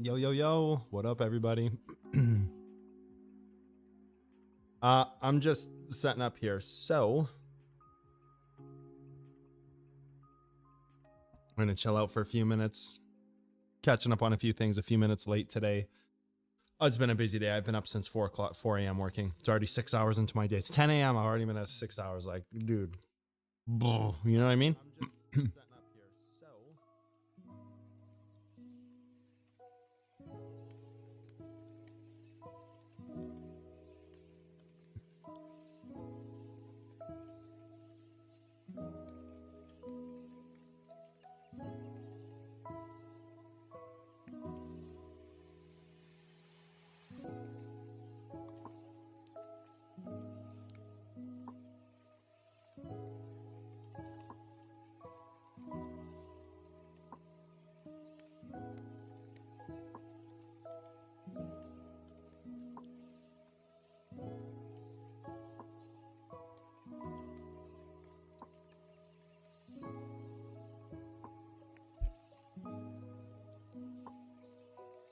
Yo, yo, yo. What up, everybody? I'm just setting up here. So I'm going to chill out for a few minutes, catching up on a few things a few minutes late today. Oh, it's been a busy day. I've been up since 4 a.m. working. It's already 6 hours into my day. It's 10 a.m. I've already been at 6 hours. Like, dude, you know what I mean? I'm just setting up here. So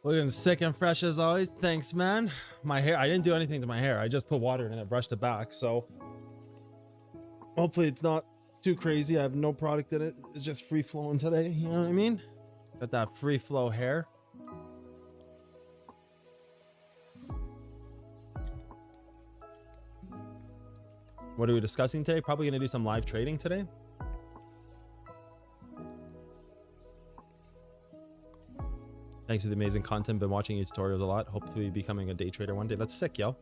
looking sick and fresh as always. Thanks, man. My hair, I didn't do anything to my hair. I just put water in it and brushed it back. So hopefully it's not too crazy. I have no product in it. It's just free flowing today. You know what I mean? Got that free flow hair. What are we discussing today? Probably going to do some live trading today. Thanks for the amazing content. Been watching your tutorials a lot. Hopefully becoming a day trader one day. That's sick, yo.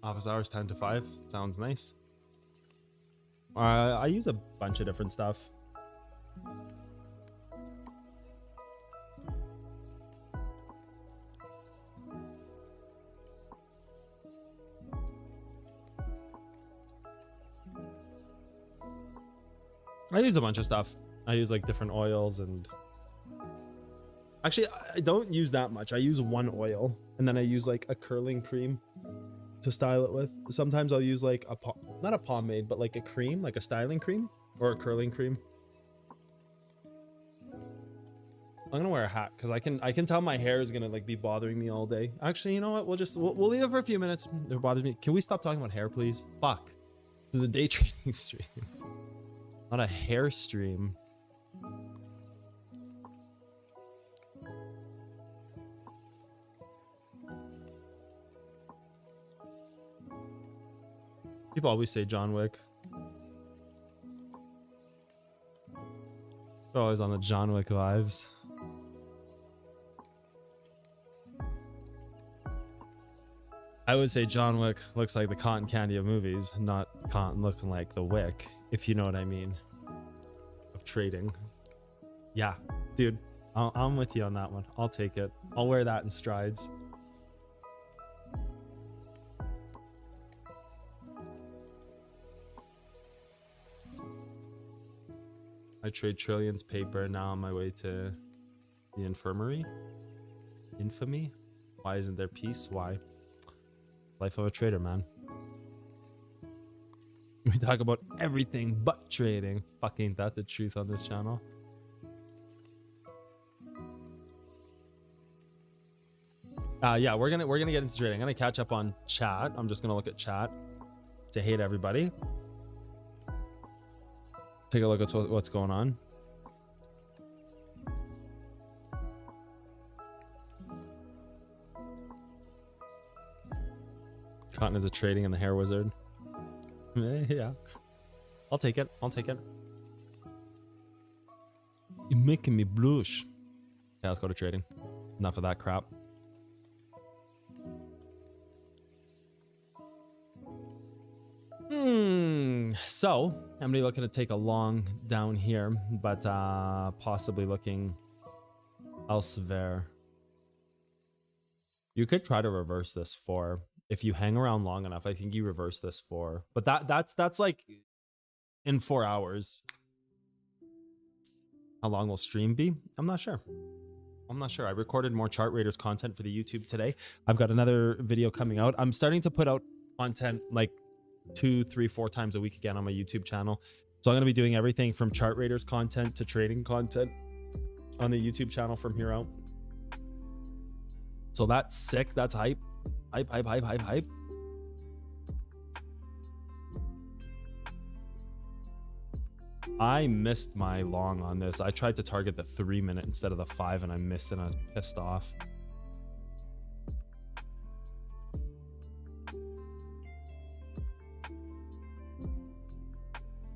Office hours 10 to 5. Sounds nice. I use a bunch of different stuff. I use a bunch of stuff. I use like different oils and actually I don't use that much. I use one oil and then I use like a curling cream to style it with. Sometimes I'll use like not a pomade, but like a cream, like a styling cream or a curling cream. I'm gonna wear a hat because I can tell my hair is gonna like be bothering me all day. Actually, you know what? We'll leave it for a few minutes. It bothers me. Can we stop talking about hair, please? Fuck. This is a day trading stream, not a hair stream. People always say John Wick. They're always on the John Wick vibes. I would say John Wick looks like the cotton candy of movies, not cotton looking like the wick, if you know what I mean, of trading. Yeah, dude, I'm with you on that one. I'll take it. I'll wear that in strides. I trade trillions paper. Now on my way to the infirmary. Infamy? Why isn't there peace? Why? Life of a trader, man. We talk about everything but trading. Fuck, ain't that the truth on this channel? Yeah, we're gonna get into trading. I'm gonna catch up on chat. I'm just gonna look at chat. Say hey to everybody. Take a look at what's going on. Cotton is a trading and the hair wizard. Yeah, I'll take it. I'll take it. You're making me blush. Yeah, let's go to trading. Enough of that crap. So I'm gonna be looking to take a long down here, but possibly looking elsewhere. You could try to reverse this for if you hang around long enough, I think you reverse this 4. But that's like in 4 hours. How long will stream be? I'm not sure. I recorded more chart raiders content for the YouTube today. I've got another video coming out. I'm starting to put out content like 2, 3, 4 times a week again on my YouTube channel. So I'm going to be doing everything from chart raiders content to trading content on the YouTube channel from here out. So that's sick. That's hype. Hype. I missed my long on this. I tried to target the 3-minute instead of the 5 and I missed it and I was pissed off.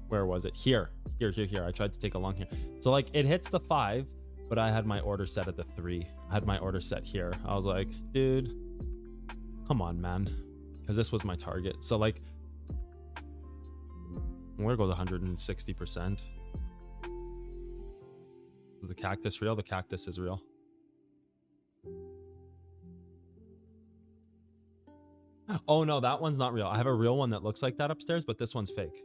Where was it? Here. I tried to take a long here. So like it hits the 5, but I had my order set at the 3. I had my order set here. I was like, dude, come on, man. Because this was my target. So like, where goes 160%? Is the cactus real? The cactus is real. Oh no, that one's not real. I have a real one that looks like that upstairs, but this one's fake.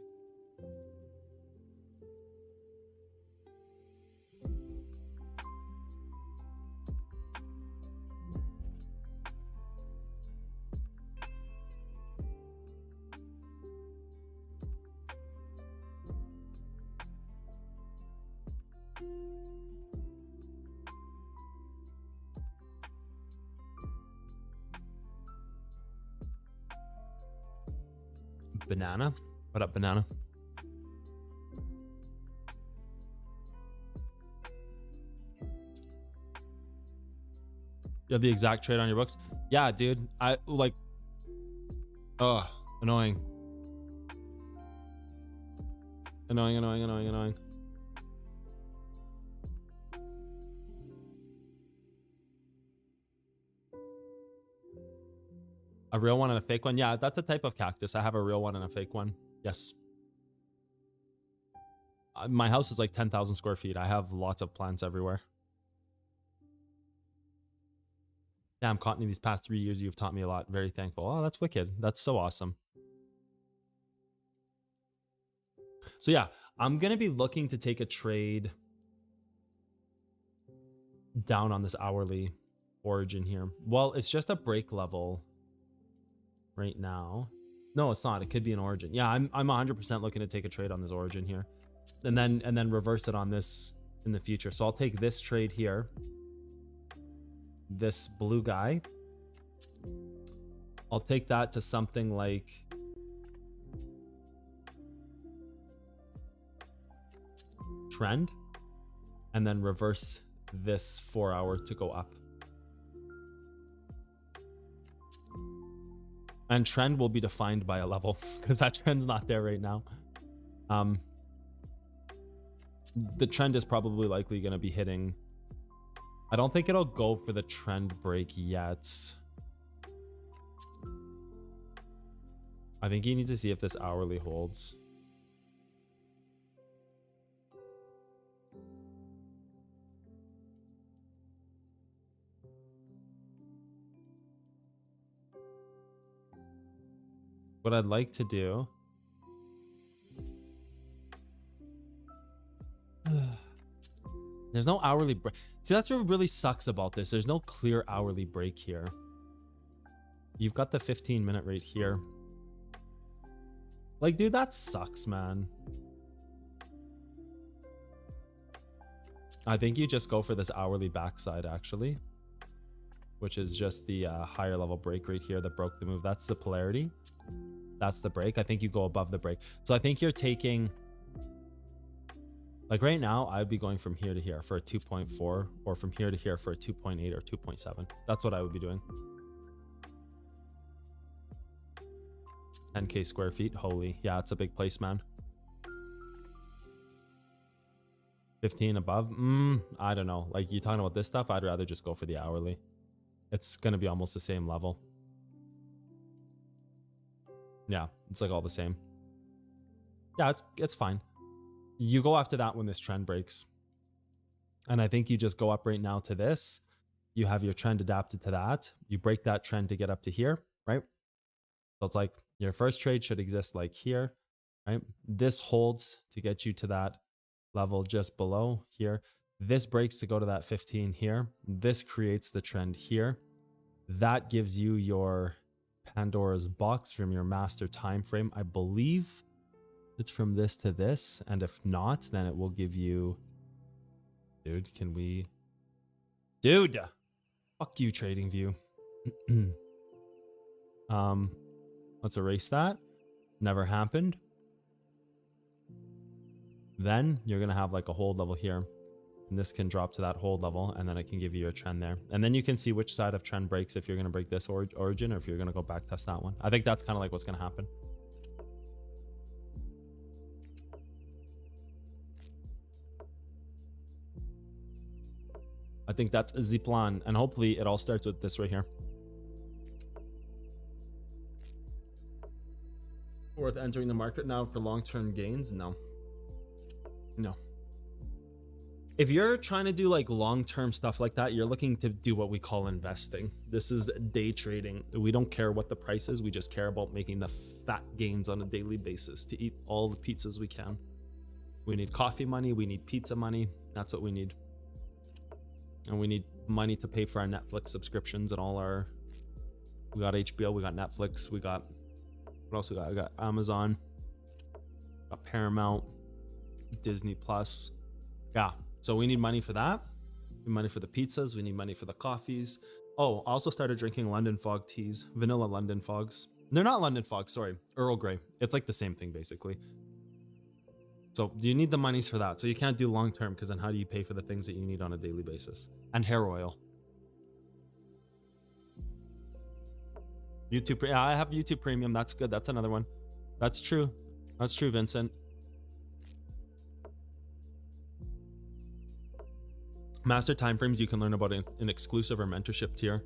Banana? What up, banana? You have the exact trade on your books? Yeah, dude. I like, oh, annoying. Annoying. A real one and a fake one? Yeah, that's a type of cactus. I have a real one and a fake one. Yes. My house is like 10,000 square feet. I have lots of plants everywhere. Damn, Courtney, these past 3 years, you've taught me a lot. Very thankful. Oh, that's wicked. That's so awesome. So yeah, I'm going to be looking to take a trade down on this hourly origin here. Well, it's just a break level right now. No, it's not. It could be an origin. Yeah, I'm 100% looking to take a trade on this origin here, and then reverse it on this in the future. So I'll take this trade here, this blue guy. I'll take that to something like trend, and then reverse this 4 hour to go up. And trend will be defined by a level because that trend's not there right now. The trend is probably likely going to be hitting. I don't think it'll go for the trend break yet. I think you need to see if this hourly holds. What I'd like to do. There's no hourly break. See, that's what really sucks about this. There's no clear hourly break here. You've got the 15-minute rate here. Like, dude, that sucks, man. I think you just go for this hourly backside, actually, which is just the higher level break right here that broke the move. That's the polarity. That's the break. I think you go above the break. So I think you're taking, like right now, I'd be going from here to here for a 2.4 or from here to here for a 2.8 or 2.7. That's what I would be doing. 10K square feet. Holy. Yeah, it's a big place, man. 15 above. I don't know. Like, you talking about this stuff? I'd rather just go for the hourly. It's going to be almost the same level. Yeah, it's like all the same. Yeah, it's fine. You go after that when this trend breaks. And I think you just go up right now to this. You have your trend adapted to that. You break that trend to get up to here, right? So it's like your first trade should exist like here, right? This holds to get you to that level just below here. This breaks to go to that 15 here. This creates the trend here. That gives you your Pandora's box from your master time frame. I believe it's from this to this, and if not, then it will give you, dude, can we, dude, fuck you, trading view. Let's erase that. Never happened. Then you're gonna have like a hold level here, and this can drop to that hold level, and then it can give you a trend there, and then you can see which side of trend breaks, if you're gonna break this origin or if you're gonna go back test that one. I think that's kind of like what's gonna happen. I think that's the plan, and hopefully it all starts with this right here. Worth entering the market now for long-term gains? No. If you're trying to do like long-term stuff like that, you're looking to do what we call investing. This is day trading. We don't care what the price is. We just care about making the fat gains on a daily basis to eat all the pizzas we can. We need coffee money. We need pizza money. That's what we need. And we need money to pay for our Netflix subscriptions and all our, we got HBO, we got Netflix, we got, what else we got? We got Amazon, got Paramount, Disney Plus. Yeah. So we need money for that. We need money for the pizzas. We need money for the coffees. Oh, I also started drinking London Fog teas, vanilla London Fogs. They're not London Fogs, sorry, Earl Grey. It's like the same thing basically. So do you need the monies for that? So you can't do long term, because then how do you pay for the things that you need on a daily basis? And hair oil. YouTube, yeah, I have YouTube Premium. That's good. That's another one. That's true. That's true, Vincent. Master timeframes you can learn about in exclusive or mentorship tier.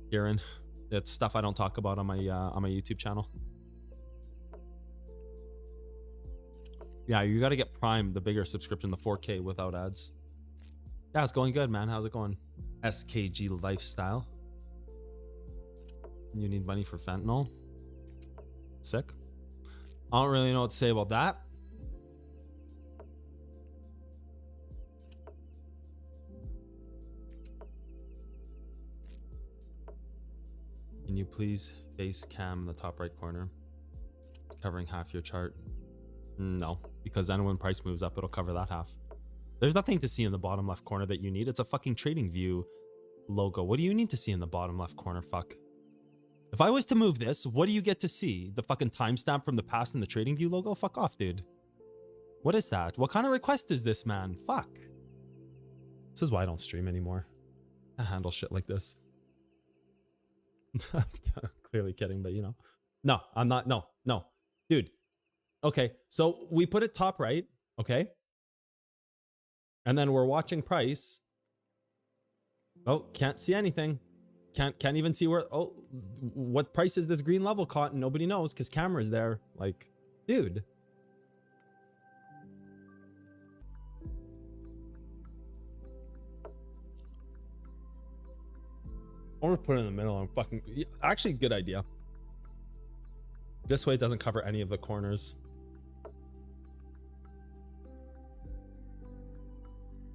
Kieran, it's stuff I don't talk about on my YouTube channel. Yeah, you got to get Prime, the bigger subscription, the 4K without ads. Yeah, it's going good, man. How's it going? SKG lifestyle. You need money for fentanyl. Sick. I don't really know what to say about that. Can you please face cam in the top right corner? It's covering half your chart. No, because then when price moves up, it'll cover that half. There's nothing to see in the bottom left corner that you need. It's a fucking trading view logo. What do you need to see in the bottom left corner? Fuck. If I was to move this, what do you get to see? The fucking timestamp from the past in the trading view logo? Fuck off, dude. What is that? What kind of request is this, man? Fuck. This is why I don't stream anymore. I handle shit like this. Clearly kidding, but you know. No, I'm not. No. Dude. Okay, so we put it top right, okay? And then we're watching price. Oh, can't see anything. Can't even see where, oh, what price is this green level caught? And nobody knows because camera's there. Like, dude. Or put it in the middle. I'm fucking, actually, good idea. This way it doesn't cover any of the corners.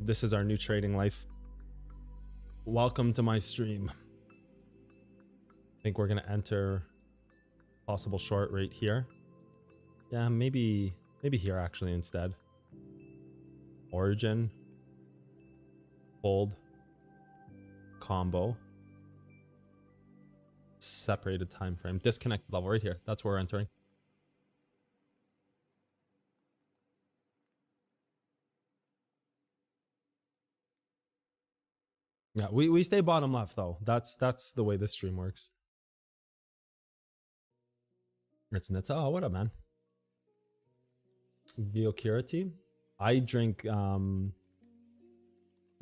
This is our new trading life. Welcome to my stream. I think we're gonna enter possible short rate here. Yeah, maybe here actually instead. Origin, hold, combo, separated time frame, disconnect level right here. That's where we're entering. Yeah, we stay bottom left though. That's the way this stream works. It's nuts. Oh, what up, man? Biocurity. I drink cream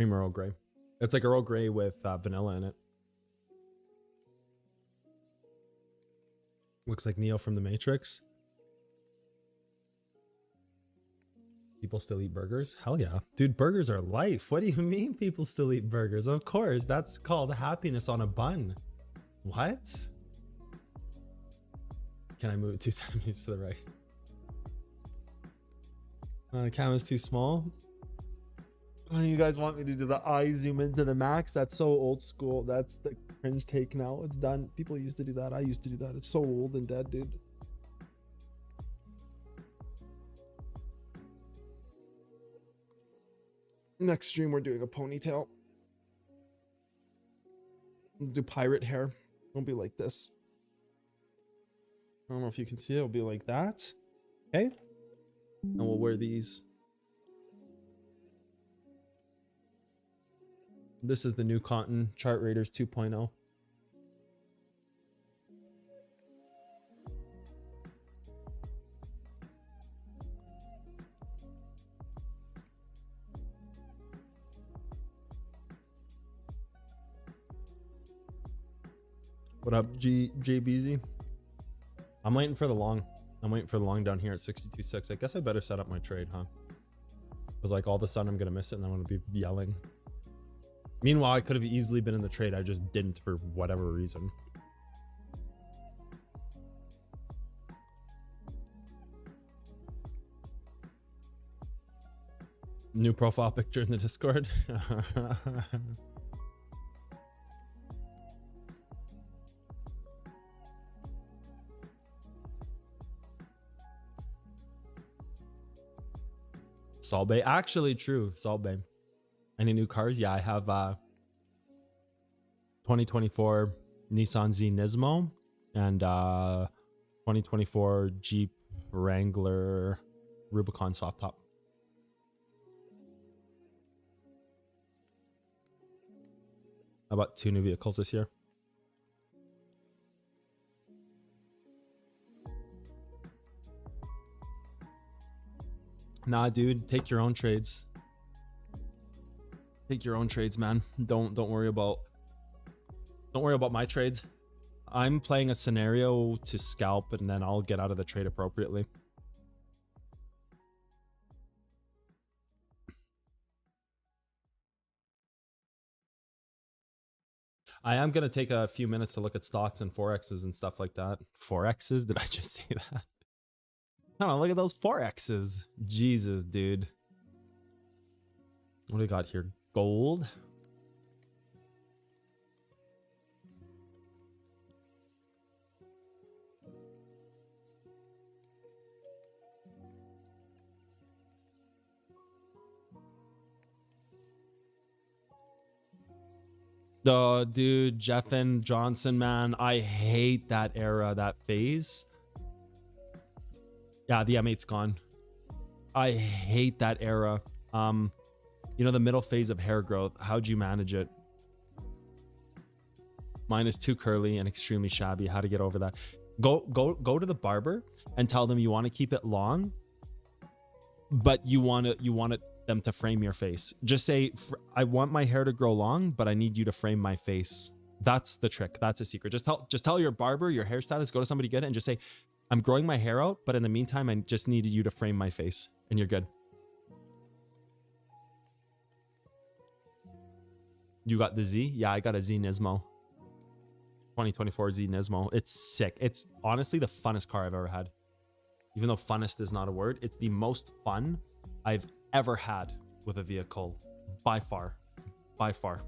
Earl Grey. It's like Earl Grey with vanilla in it. Looks like Neo from the Matrix. People still eat burgers? Hell yeah. Dude, burgers are life. What do you mean people still eat burgers? Of course, that's called happiness on a bun. What? can I move it 2 centimeters to the right? The camera's too small. Oh, you guys want me to do the eye zoom into the max? That's so old school. That's the cringe take now. It's done. People used to do that. I used to do that. It's so old and dead, dude. Next stream, we're doing a ponytail. We'll do pirate hair. Won't be like this. I don't know if you can see it. It'll be like that. Okay. And we'll wear these. This is the new cotton Chart Raiders 2.0. What up, JBZ? I'm waiting for the long. I'm waiting for the long down here at 62.6. I guess I better set up my trade, huh? Because like all of a sudden I'm gonna miss it and I'm gonna be yelling. Meanwhile, I could have easily been in the trade. I just didn't for whatever reason. New profile picture in the Discord. Salt Bay. Actually, true. Salt Bay. Any new cars? Yeah, I have 2024 Nissan Z Nismo and 2024 Jeep Wrangler Rubicon soft top. I bought 2 new vehicles this year. Nah, dude, take your own trades. Take your own trades, man. Don't worry about my trades. I'm playing a scenario to scalp and then I'll get out of the trade appropriately. I am going to take a few minutes to look at stocks and forexes and stuff like that. Forexes? Did I just say that? I don't know, look at those forexes. Jesus, dude. What do we got here? Gold. Oh, dude, Jeff and Johnson, man. I hate that era, that phase. Yeah, the M8's gone. I hate that era. You know, the middle phase of hair growth. How'd you manage it? Mine is too curly and extremely shabby. How to get over that? Go to the barber and tell them you want to keep it long, but you want them to frame your face. Just say, I want my hair to grow long, but I need you to frame my face. That's the trick. That's a secret. Just tell your barber, your hairstylist, go to somebody good and just say, I'm growing my hair out, but in the meantime, I just needed you to frame my face, and you're good. You got the Z? Yeah, I got a Z Nismo. 2024 Z Nismo. It's sick. It's honestly the funnest car I've ever had. Even though funnest is not a word, it's the most fun I've ever had with a vehicle. By far. By far.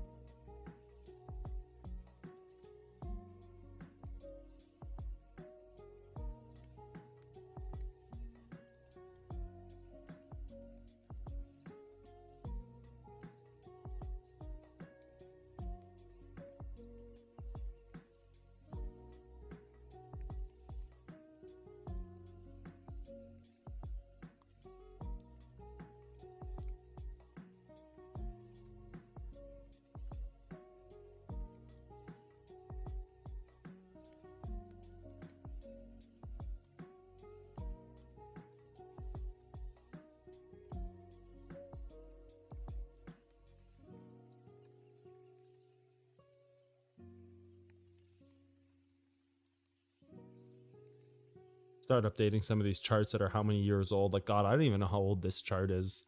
Start updating some of these charts that are how many years old. Like, God, I don't even know how old this chart is.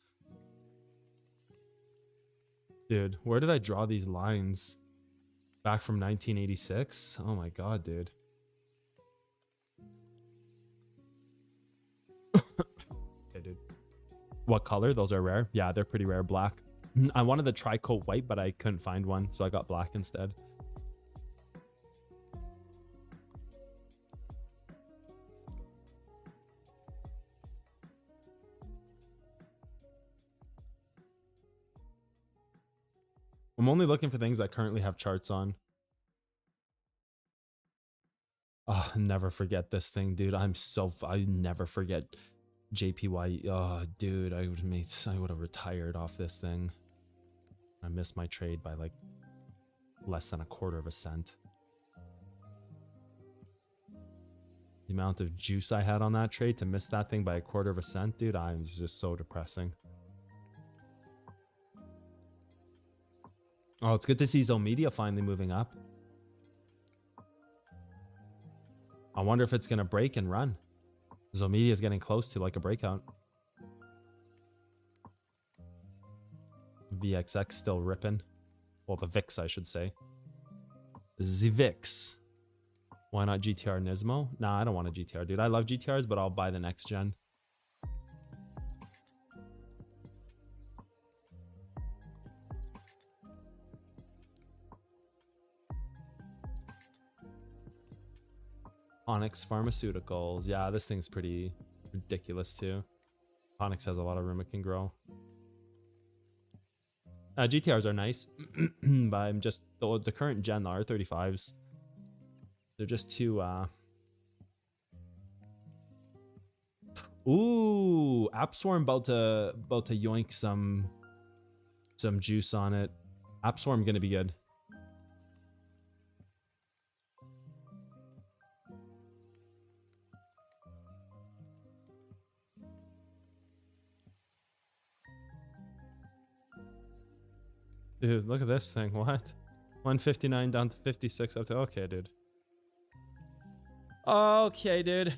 Dude, where did I draw these lines? Back from 1986? Oh my God, dude. Okay, dude. What color? Those are rare. Yeah, they're pretty rare. Black. I wanted the tri-coat white, but I couldn't find one, so I got black instead. I'm only looking for things that currently have charts on. Oh, never forget this thing, dude. I never forget JPY. Oh, dude, I would have retired off this thing. I missed my trade by like less than a quarter of a cent. The amount of juice I had on that trade to miss that thing by a quarter of a cent, dude, I'm just so depressing. Oh, it's good to see Zone Media finally moving up. I wonder if it's going to break and run. Zone Media is getting close to like a breakout. VXX still ripping. Well, the VIX, I should say. The VIX. Why not GTR Nismo? Nah, I don't want a GTR, dude. I love GTRs, but I'll buy the next gen. Onyx Pharmaceuticals. Yeah, this thing's pretty ridiculous too. Onyx has a lot of room it can grow. GTRs are nice, but I'm just the current gen, the R35s. They're just too. Ooh, AppSwarm about to yoink some juice on it. AppSwarm gonna be good. Dude, look at this thing. What? 159 down to 56 up to... Okay, dude. Okay, dude.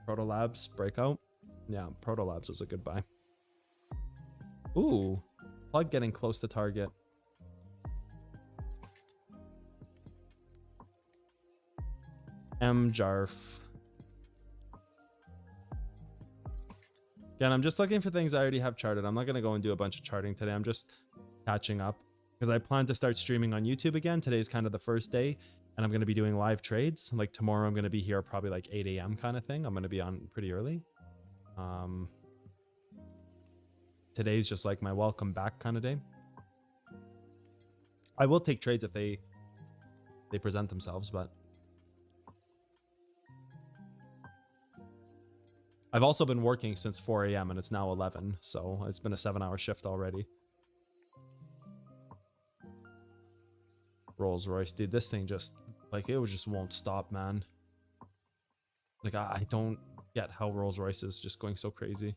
Proto Labs breakout. Yeah, Proto Labs was a good buy. Ooh. Plug getting close to target. MJARF. Again, I'm just looking for things I already have charted. I'm not going to go and do a bunch of charting today. I'm just catching up because I plan to start streaming on YouTube again. Today's kind of the first day and I'm going to be doing live trades. Like tomorrow I'm going to be here probably like 8 a.m. kind of thing. I'm going to be on pretty early. Today's just like my welcome back kind of day. I will take trades if they present themselves, but I've also been working since 4 a.m. and it's now 11, so it's been a 7-hour shift already. Rolls Royce, dude, this thing just like it just won't stop, man. Like I don't get how Rolls Royce is just going so crazy.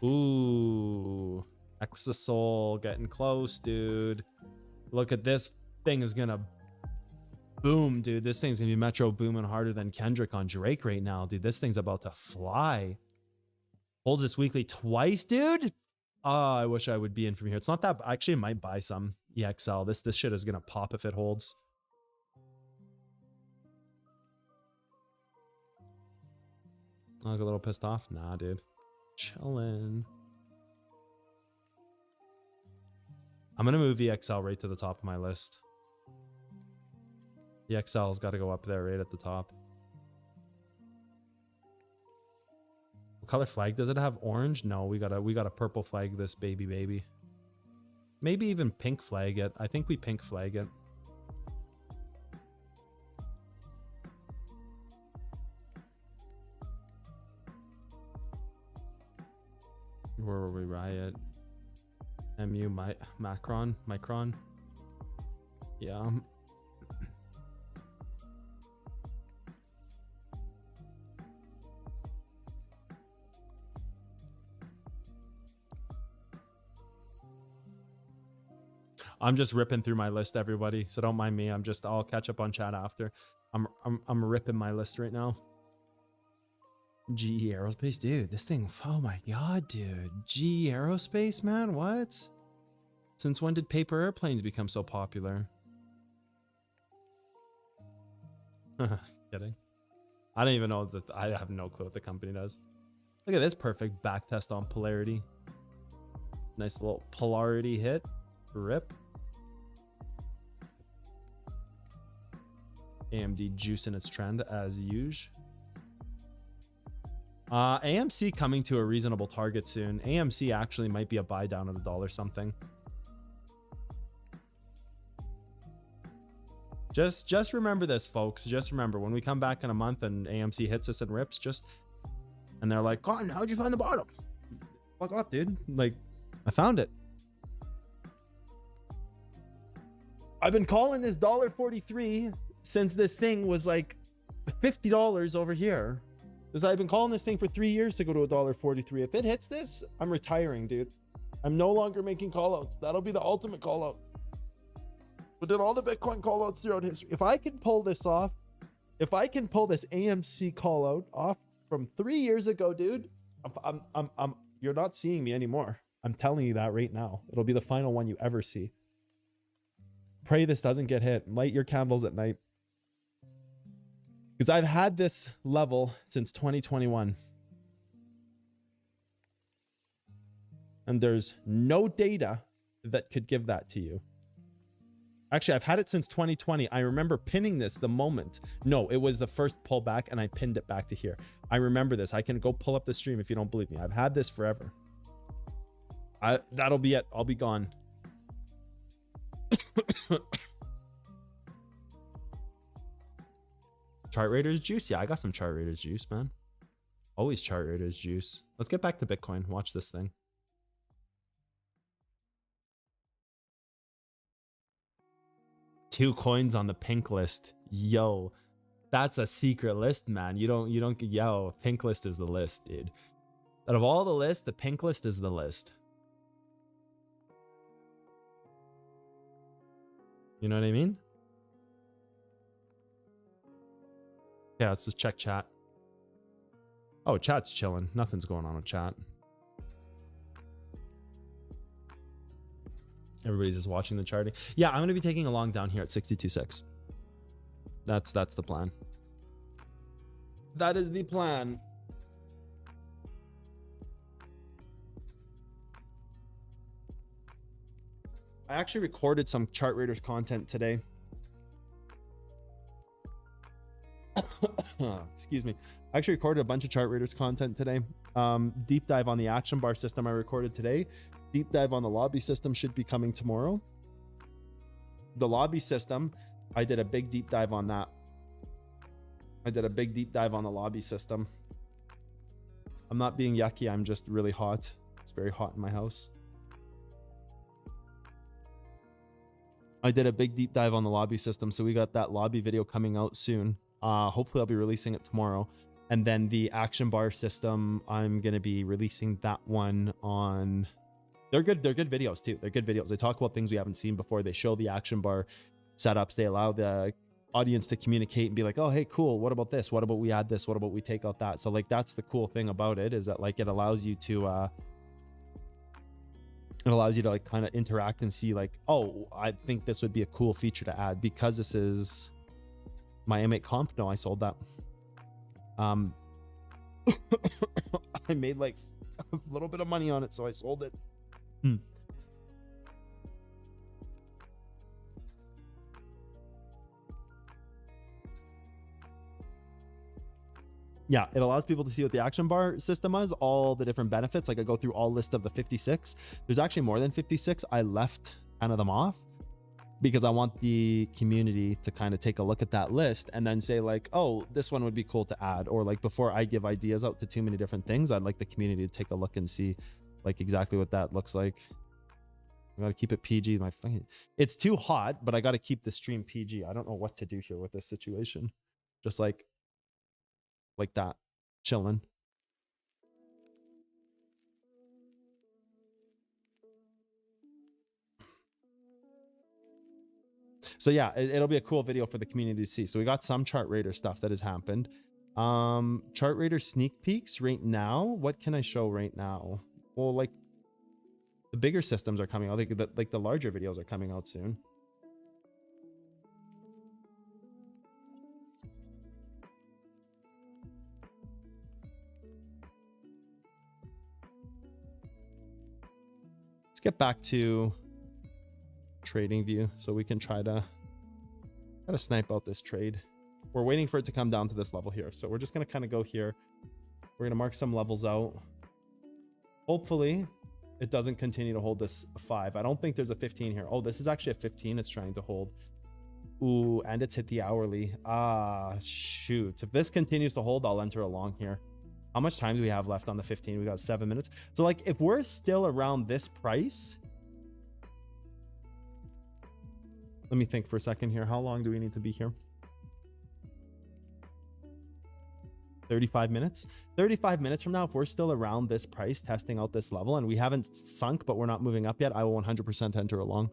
Ooh, Exasol getting close, dude. Look at this thing is gonna boom, dude. This thing's gonna be Metro booming harder than Kendrick on Drake right now, dude. This thing's about to fly. Holds this weekly twice, dude. I wish I would be in from here. It's not that. Actually, I might buy some EXL. This shit is gonna pop if it holds. I look a little pissed off. Nah, dude. Chillin'. I'm gonna move EXL right to the top of my list. EXL's got to go up there right at the top. What color flag does it have? Orange? No, we gotta purple flag this baby. Maybe even pink flag it. I think we pink flag it. Where were we? Riot. MU, Micron. Yeah. I'm just ripping through my list, everybody. So don't mind me. I'll catch up on chat after. I'm ripping my list right now. GE Aerospace, dude. This thing, oh my god, dude. GE Aerospace, man, what? Since when did paper airplanes become so popular? Kidding. I don't even know that. I have no clue what the company does. Look at this perfect back test on polarity. Nice little polarity hit. Rip. AMD juicing its trend as usual. AMC coming to a reasonable target soon. AMC actually might be a buy down at $1 something. Just remember this, folks. Just remember when we come back in a month and AMC hits us and rips, and they're like, "Cotton, how'd you find the bottom?" Fuck off, dude. Like, I found it. I've been calling this $1.43 since this thing was like $50 over here. Because I've been calling this thing for 3 years to go to $1.43. If it hits this, I'm retiring, dude. I'm no longer making callouts. That'll be the ultimate callout. We did all the Bitcoin callouts throughout history. If I can pull this off, if I can pull this AMC callout off from 3 years ago, dude, you're not seeing me anymore. I'm telling you that right now. It'll be the final one you ever see. Pray this doesn't get hit. Light your candles at night. Because I've had this level since 2021. And there's no data that could give that to you. Actually, I've had it since 2020. I remember pinning this the moment. No, it was the first pullback and I pinned it back to here. I remember this. I can go pull up the stream if you don't believe me. I've had this forever. That'll be it. I'll be gone. Chart Raiders juice. Yeah, I got some Chart Raiders juice, man. Always Chart Raiders juice. Let's get back to Bitcoin. Watch this thing. Two coins on the pink list. Yo, that's a secret list, man. You don't yo, pink list is the list, dude. Out of all the lists, the pink list is the list. You know what I mean? Yeah, let's just check chat. Oh, chat's chilling. Nothing's going on with chat. Everybody's just watching the charting. Yeah, I'm going to be taking a long down here at 62.6. That's the plan. That is the plan. I actually recorded some Chart Raiders content today. Excuse me. I actually recorded a bunch of Chart Raiders content today. Deep dive on the action bar system I recorded today. Deep dive on the lobby system should be coming tomorrow. The lobby system, I did a big deep dive on that. I did a big deep dive on the lobby system. I'm not being yucky. I'm just really hot. It's very hot in my house. I did a big deep dive on the lobby system. So we got that lobby video coming out soon. Hopefully I'll be releasing it tomorrow. And then the action bar system, I'm going to be releasing that one on... They're good videos too. They're good videos. They talk about things we haven't seen before. They show the action bar setups. They allow the audience to communicate and be like, oh, hey, cool. What about this? What about we add this? What about we take out that? So like, that's the cool thing about it, is that like, it allows you to like kind of interact and see like, oh, I think this would be a cool feature to add because this is my M8 comp. No, I sold that. I made like a little bit of money on it, so I sold it. Yeah, it allows people to see what the action bar system is, all the different benefits. Like I go through all list of the 56. There's actually more than 56. I left 10 of them off because I want the community to kind of take a look at that list and then say like, oh, this one would be cool to add. Or like before I give ideas out to too many different things, I'd like the community to take a look and see like exactly what that looks like. I gotta keep it PG. It's too hot, but I gotta keep the stream PG. I don't know what to do here with this situation. Just like that, chilling. So yeah, it'll be a cool video for the community to see. So we got some Chart Raider stuff that has happened. Chart Raider sneak peeks right now. What can I show right now? Well, like The bigger systems are coming out. Like the larger videos are coming out soon. Let's get back to trading view so we can try to snipe out this trade. We're waiting for it to come down to this level here. So we're just going to kind of go here. We're going to mark some levels out. Hopefully it doesn't continue to hold this 5. I don't think there's a 15 here. Oh, this is actually a 15 it's trying to hold. Ooh, and it's hit the hourly. Ah, shoot. If this continues to hold, I'll enter along here. How much time do we have left on the 15? We got 7 minutes. So like if we're still around this price, let me think for a second here. How long do we need to be here? 35 minutes. 35 minutes from now, if we're still around this price, testing out this level, and we haven't sunk, but we're not moving up yet, I will 100% enter along.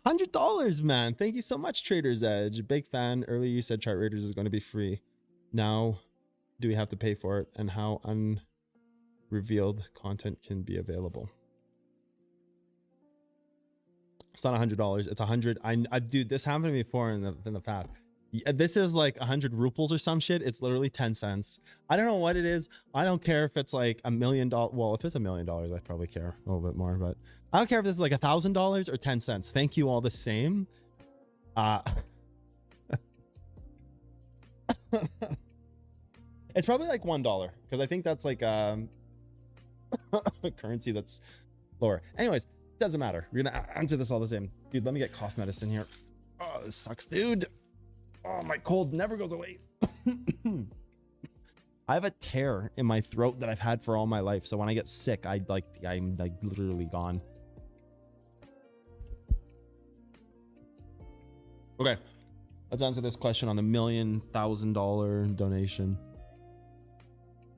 $100, man. Thank you so much, Trader's Edge. Big fan. Earlier you said Chart Raiders is going to be free. Now, do we have to pay for it? And how unrevealed content can be available? It's not $100. It's 100. Dude, this happened to me before in the past. This is like 100 ruples or some shit. It's literally 10 cents. I don't know what it is. I don't care if it's like $1 million. Well, if it's $1 million, I probably care a little bit more, but I don't care if this is like $1,000 or 10 cents. Thank you all the same. It's probably like $1 because I think that's like a currency that's lower. Anyways, doesn't matter. We're gonna answer this all the same. Dude, let me get cough medicine here. Oh, this sucks, dude. Oh, my cold never goes away. I have a tear in my throat that I've had for all my life. So when I get sick, I'm like literally gone. Okay, let's answer this question on the $1,000,000 donation.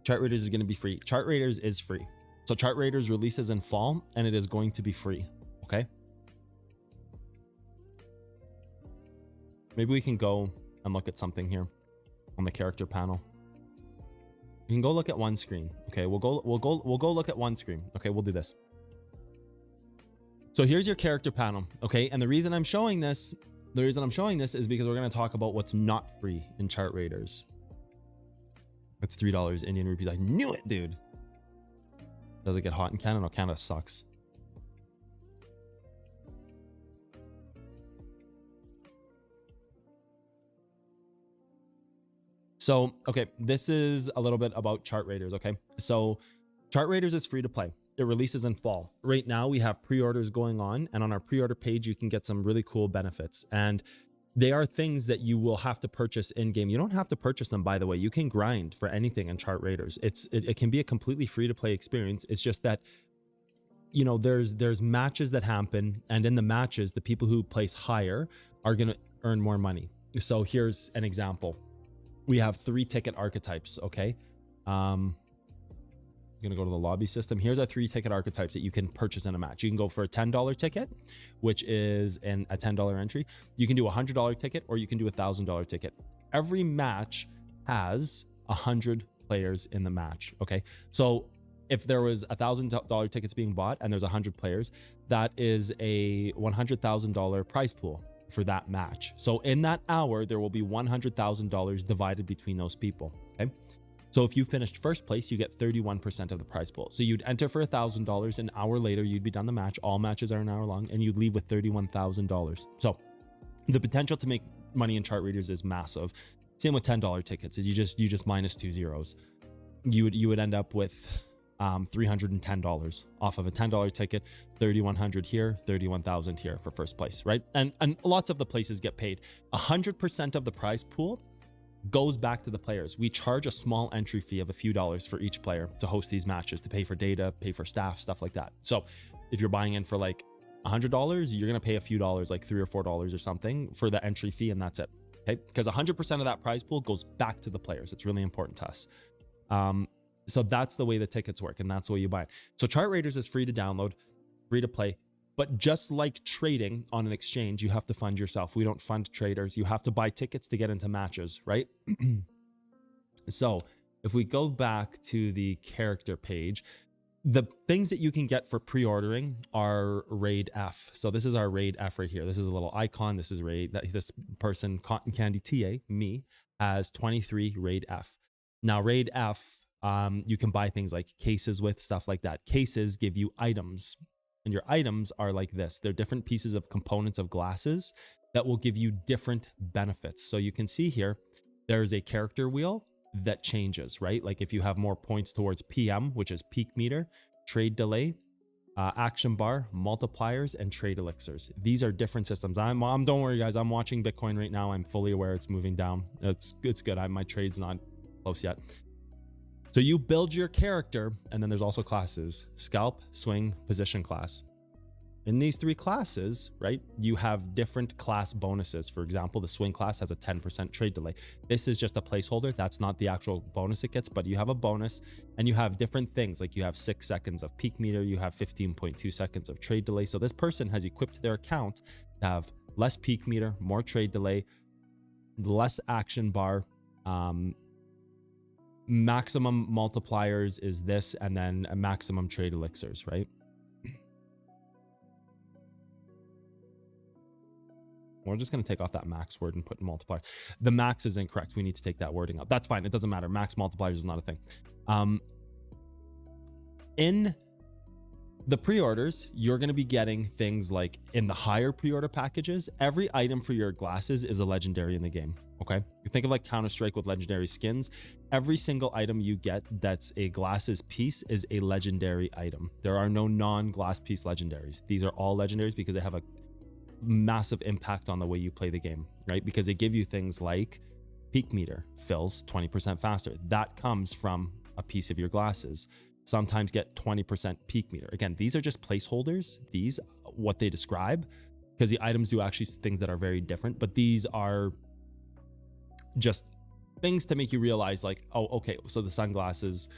Chart Raiders is going to be free. Chart Raiders is free. So Chart Raiders releases in fall and it is going to be free. Okay. Maybe we can go and look at something here on the character panel. You can go look at one screen. Okay, we'll go look at one screen. Okay, we'll do this. So here's your character panel. Okay, and the reason I'm showing this is because we're going to talk about what's not free in Chart Raiders. It's $3 Indian rupees. I knew it, dude. Does it get hot in Canada? No, Canada sucks. So, okay, this is a little bit about Chart Raiders, okay? So, Chart Raiders is free to play. It releases in fall. Right now, we have pre-orders going on, and on our pre-order page, you can get some really cool benefits. And they are things that you will have to purchase in-game. You don't have to purchase them, by the way. You can grind for anything in Chart Raiders. It can be a completely free-to-play experience. It's just that, you know, there's matches that happen, and in the matches, the people who place higher are going to earn more money. So here's an example. We have 3 ticket archetypes, okay? I'm going to go to the lobby system. Here's our 3 ticket archetypes that you can purchase in a match. You can go for a $10 ticket, which is a $10 entry. You can do a $100 ticket, or you can do a $1,000 ticket. Every match has 100 players in the match. Okay. So if there was $1,000 tickets being bought and there's 100 players, that is a $100,000 prize pool for that match. So in that hour, there will be $100,000 divided between those people. Okay. So if you finished first place, you get 31% of the prize pool. So you'd enter for $1,000. An hour later, you'd be done the match. All matches are an hour long, and you'd leave with $31,000. So the potential to make money in chart readers is massive. Same with $10 tickets. Is you just minus 2 zeros. You would end up with $310 off of a $10 ticket, 3,100 here, 31,000 here for first place, right? And lots of the places get paid. 100% of the prize pool goes back to the players. We charge a small entry fee of a few dollars for each player to host these matches, to pay for data, pay for staff, stuff like that. So if you're buying in for like $100, you're going to pay a few dollars, like $3 or $4 or something for the entry fee, and that's it. Okay, because 100% of that prize pool goes back to the players. It's really important to us. So that's the way the tickets work, and that's the way you buy it. So Chart Raiders is free to download, free to play. But just like trading on an exchange, you have to fund yourself. We don't fund traders. You have to buy tickets to get into matches, right? So if we go back to the character page, the things that you can get for pre-ordering are Raid F. So this is our Raid F right here. This is a little icon. This is Raid. This person, Cotton Candy TA, me, has 23 Raid F. Now Raid F, you can buy things like cases with, stuff like that. Cases give you items. And your items are like this. They're different pieces of components of glasses that will give you different benefits. So you can see here, there's a character wheel that changes, right? Like if you have more points towards PM, which is peak meter, trade delay, action bar, multipliers, and trade elixirs. These are different systems. Don't worry guys, I'm watching Bitcoin right now. I'm fully aware it's moving down. It's good. My trade's not close yet. So you build your character, and then there's also classes: scalp, swing, position class. In these 3 classes, right, you have different class bonuses. For example, the swing class has a 10% trade delay. This is just a placeholder. That's not the actual bonus it gets, but you have a bonus, and you have different things. Like you have 6 seconds of peak meter, you have 15.2 seconds of trade delay. So this person has equipped their account to have less peak meter, more trade delay, less action bar, maximum multipliers is this, and then a maximum trade elixirs, right? We're just going to take off that max word and put multiplier. The max is incorrect. We need to take that wording out. That's fine. It doesn't matter. Max multipliers is not a thing. In the pre-orders, you're going to be getting things like, in the higher pre-order packages, every item for your glasses is a legendary in the game. Okay, you think of like Counter-Strike with legendary skins. Every single item you get that's a glasses piece is a legendary item. There are no non-glass piece legendaries. These are all legendaries because they have a massive impact on the way you play the game, right? Because they give you things like peak meter fills 20% faster. That comes from a piece of your glasses. Sometimes get 20% peak meter. Again, these are just placeholders. These, what they describe, because the items do actually things that are very different, but these are just things to make you realize like, oh, okay, so the sunglasses,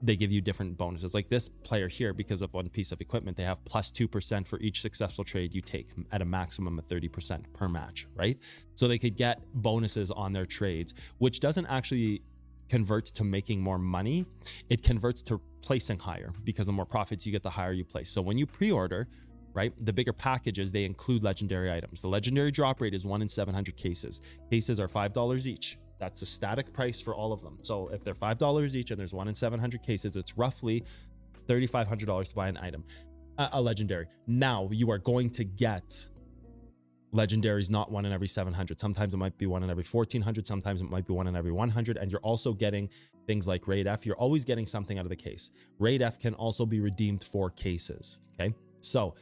they give you different bonuses. Like this player here, because of one piece of equipment, they have plus 2% for each successful trade you take at a maximum of 30% per match, right? So they could get bonuses on their trades, which doesn't actually convert to making more money. It converts to placing higher, because the more profits you get, the higher you place. So when you pre-order, right, the bigger packages, they include legendary items. The legendary drop rate is 1 in 700 cases. Cases are $5 each. That's a static price for all of them. So if they're $5 each and there's 1 in 700 cases, it's roughly $3,500 to buy an item, a legendary. Now you are going to get legendaries, not 1 in every 700. Sometimes it might be 1 in every 1400. Sometimes it might be 1 in every 100. And you're also getting things like Raid F. You're always getting something out of the case. Raid F can also be redeemed for cases. Okay, so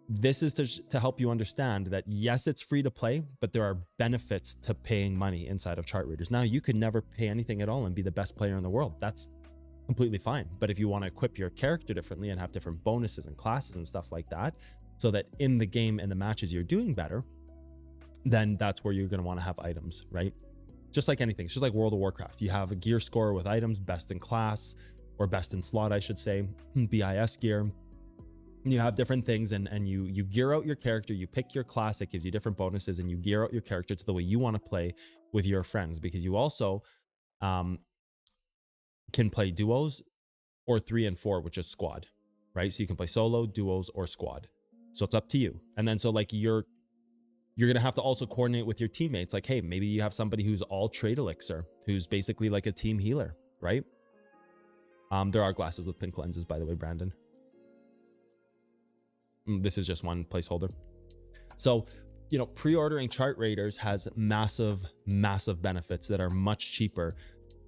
this is to help you understand that yes, it's free to play, but there are benefits to paying money inside of chart readers. Now, you could never pay anything at all and be the best player in the world. That's completely fine. But if you want to equip your character differently and have different bonuses and classes and stuff like that, so that in the game and the matches you're doing better, then that's where you're going to want to have items, right? just like anything. It's just like World of Warcraft. You have a gear score with items, best in class, or best in slot, I should say, BIS gear. You have different things, and you gear out your character, you pick your class, it gives you different bonuses, and you gear out your character to the way you want to play with your friends, because you also can play duos or 3 and 4, which is squad, right? So you can play solo, duos, or squad. So it's up to you. And then so like you're gonna have to also coordinate with your teammates. Like, hey, maybe you have somebody who's all trade elixir, who's basically like a team healer, right? There are glasses with pink lenses, by the way, Brandon. This is just one placeholder. So, you know, pre-ordering chart raiders has massive benefits that are much cheaper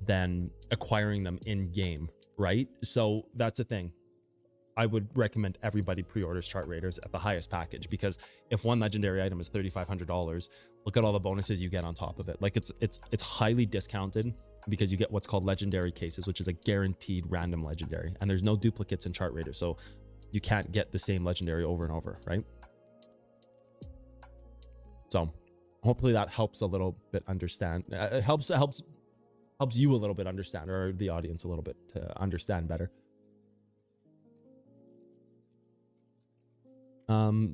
than acquiring them in game, right? So that's the thing. I would recommend everybody pre-orders chart raiders at the highest package, because if one legendary item is $3,500, look at all the bonuses you get on top of it. Like it's highly discounted, because you get what's called legendary cases, which is a guaranteed random legendary, and there's no duplicates in chart raiders, so you can't get the same legendary over and over, right? So hopefully that helps a little bit understand. It helps you a little bit understand, or the audience a little bit to understand better.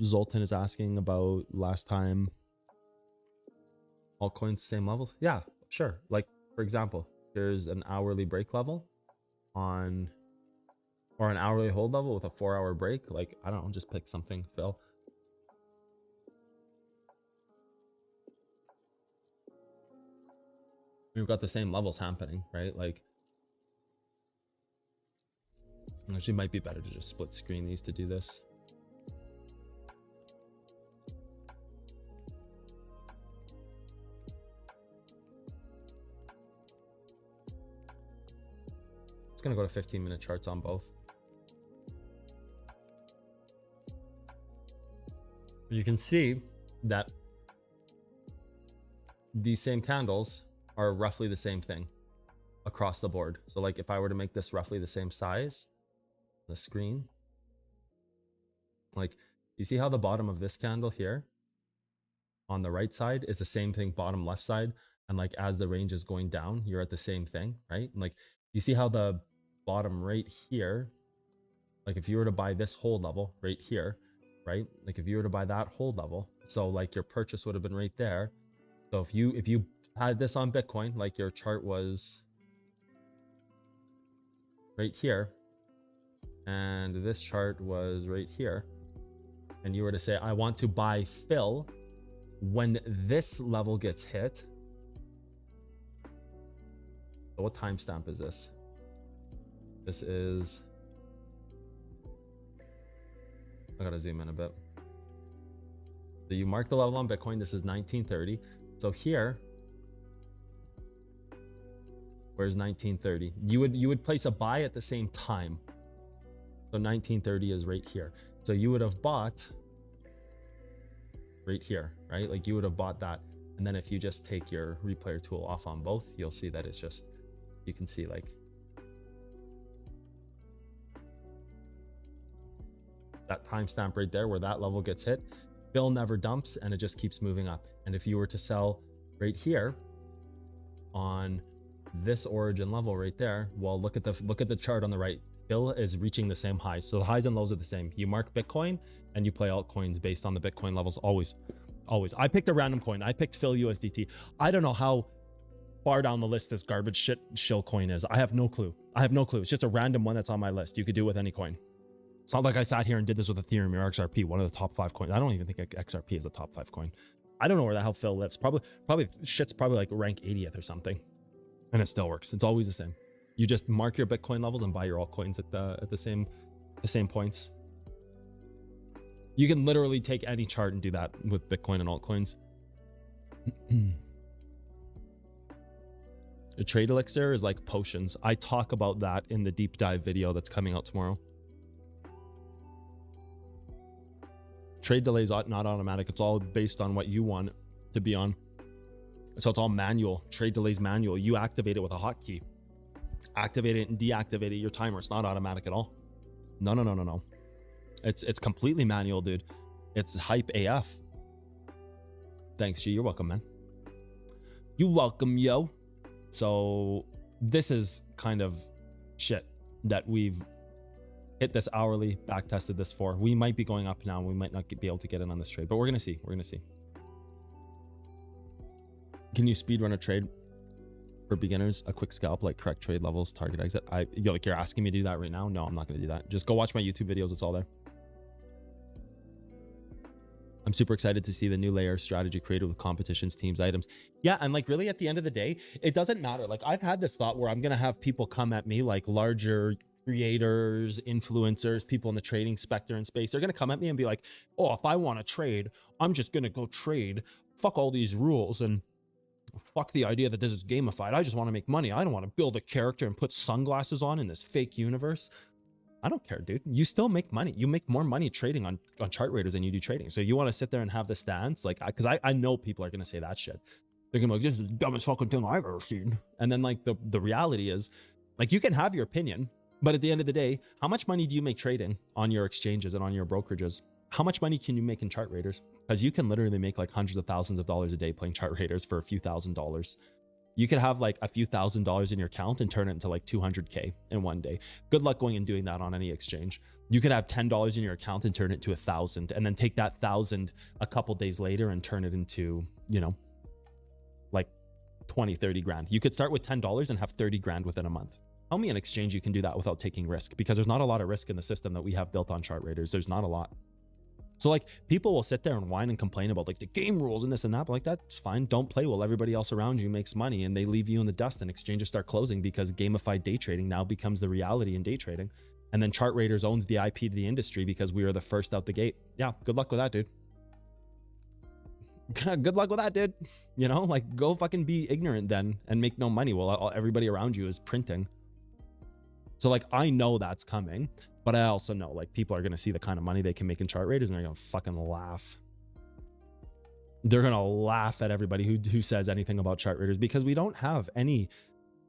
Zoltan is asking about last time altcoins same level. Yeah, sure. Like, for example, there's an hourly break level on, or an hourly hold level with a 4-hour break. Like, I don't know, just pick something, Phil. We've got the same levels happening, right? Like, actually might be better to just split screen these to do this. It's gonna go to 15-minute charts on both. You can see that these same candles are roughly the same thing across the board. So like if I were to make this roughly the same size, the screen, like you see how the bottom of this candle here on the right side is the same thing bottom left side, and like as the range is going down, you're at the same thing, right? And like you see how the bottom right here, like if you were to buy this hold level right here, right? Like if you were to buy that hold level, so like your purchase would have been right there. So if you had this on Bitcoin, like your chart was right here, and this chart was right here, and you were to say, I want to buy Phil when this level gets hit. So what timestamp is this? This is, I gotta zoom in a bit. So you mark the level on Bitcoin. This is 1930. So here, where's 1930? You would place a buy at the same time. So 1930 is right here. So you would have bought right here, right? Like you would have bought that. And then if you just take your replayer tool off on both, you'll see that it's just, you can see like that timestamp right there where that level gets hit. Bill never dumps, and it just keeps moving up. And if you were to sell right here on this origin level right there, well, look at the chart on the right. Bill is reaching the same highs. So the highs and lows are the same. You mark Bitcoin and you play altcoins based on the Bitcoin levels. Always. I picked a random coin. I picked Phil USDT. I don't know how far down the list this garbage shit shill coin is. I have no clue. It's just a random one that's on my list. You could do it with any coin. It's not like I sat here and did this with Ethereum or XRP, one of the top 5 coins. I don't even think XRP is a top 5 coin. I don't know where the hell Phil lives. Probably shit's probably like rank 80th or something. And it still works. It's always the same. You just mark your Bitcoin levels and buy your altcoins at the same points. You can literally take any chart and do that with Bitcoin and altcoins. A trade elixir is like potions. I talk about that in the deep dive video that's coming out tomorrow. Trade delay is not automatic. It's all based on what you want to be on. So it's all manual. Trade delay is manual. You activate it with a hotkey. Activate it and deactivate it, your timer. It's not automatic at all. No. It's completely manual, dude. It's hype AF. Thanks, G. You're welcome, man. You welcome, yo. So this is kind of shit that we've hit this hourly, back tested this for. We might be going up now. We might not be able to get in on this trade, but we're gonna see. We're gonna see. Can you speed run a trade for beginners? A quick scalp, like correct trade levels, target exit. Like you're asking me to do that right now? No, I'm not gonna do that. Just go watch my YouTube videos. It's all there. I'm super excited to see the new layer strategy created with competitions, teams, items. Yeah, and like really at the end of the day, it doesn't matter. Like I've had this thought where I'm gonna have people come at me, like larger creators, influencers, people in the trading specter and space. They're gonna come at me and be like, oh, if I want to trade, I'm just gonna go trade. Fuck all these rules and fuck the idea that this is gamified. I just want to make money. I don't want to build a character and put sunglasses on in this fake universe. I don't care, dude. You still make money. You make more money trading on chart raiders than you do trading. So you want to sit there and have the stance, like, because I know people are going to say that shit. They're going to be like, this is the dumbest fucking thing I've ever seen. And then like the reality is, like, you can have your opinion, but at the end of the day, how much money do you make trading on your exchanges and on your brokerages? How much money can you make in chart raiders? Because you can literally make like hundreds of thousands of dollars a day playing chart raiders for a few $1,000s. You could have like a few $1,000s in your account and turn it into like 200K in one day. Good luck going and doing that on any exchange. You could have $10 in your account and turn it to 1,000, and then take that 1,000 a couple days later and turn it into, you know, like 20, 30 grand. You could start with $10 and have 30 grand within a month. Tell me an exchange you can do that without taking risk, because there's not a lot of risk in the system that we have built on chart raiders. There's not a lot. So like people will sit there and whine and complain about like the game rules and this and that, but like that's fine. Don't play while everybody else around you makes money and they leave you in the dust, and exchanges start closing because gamified day trading now becomes the reality in day trading. And then chart raiders owns the IP to the industry because we are the first out the gate. Yeah, good luck with that, dude. Good luck with that, dude. You know, like go fucking be ignorant then and make no money while everybody around you is printing. So like I know that's coming. But I also know like people are going to see the kind of money they can make in chart raiders and they're going to fucking laugh. They're going to laugh at everybody who says anything about chart raiders, because we don't have any,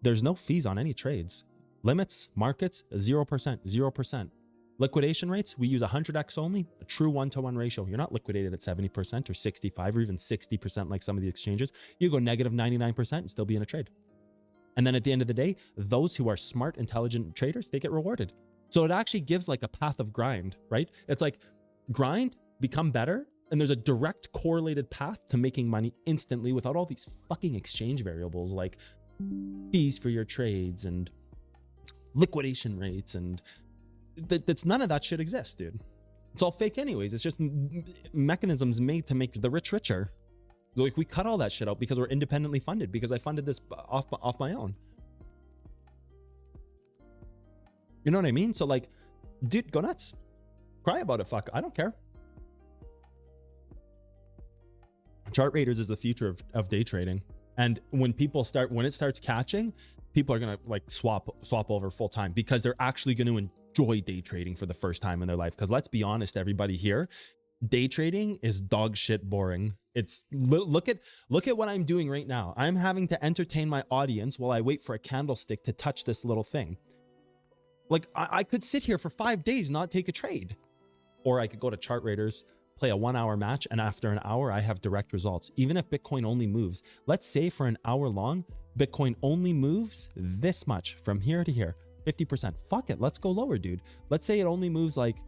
there's no fees on any trades. Limits, markets, 0%, 0%. Liquidation rates, we use 100x only, a true 1-to-1 ratio. You're not liquidated at 70% or 65 or even 60% like some of the exchanges. You go negative 99% and still be in a trade. And then at the end of the day, those who are smart, intelligent traders, they get rewarded. So it actually gives like a path of grind, right? It's like grind, become better, and there's a direct correlated path to making money instantly without all these fucking exchange variables like fees for your trades and liquidation rates, and that's none of that shit exists, dude. It's all fake anyways. It's just mechanisms made to make the rich richer. Like we cut all that shit out because we're independently funded, because I funded this off my own. You know what I mean? So like, dude, go nuts. Cry about it. Fuck, I don't care. Chart raiders is the future of day trading. And when it starts catching, people are going to like swap over full time, because they're actually going to enjoy day trading for the first time in their life. Because let's be honest, everybody here, day trading is dog shit boring. It's look at what I'm doing right now. I'm having to entertain my audience while I wait for a candlestick to touch this little thing. Like I could sit here for 5 days, not take a trade, or I could go to chart raiders, play a 1-hour match, and after an hour, I have direct results. Even if Bitcoin only moves, let's say for an hour long, Bitcoin only moves this much from here to here, 50%. Fuck it, let's go lower, dude. Let's say it only moves like,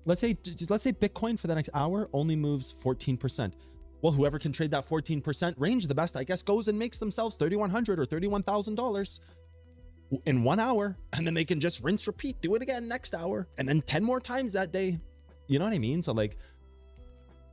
let's say Bitcoin for the next hour only moves 14%. Well, whoever can trade that 14% range the best, I guess, goes and makes themselves $3,100 or $31,000 in 1 hour, and then they can just rinse, repeat, do it again next hour, and then 10 more times that day. You know what I mean? So like,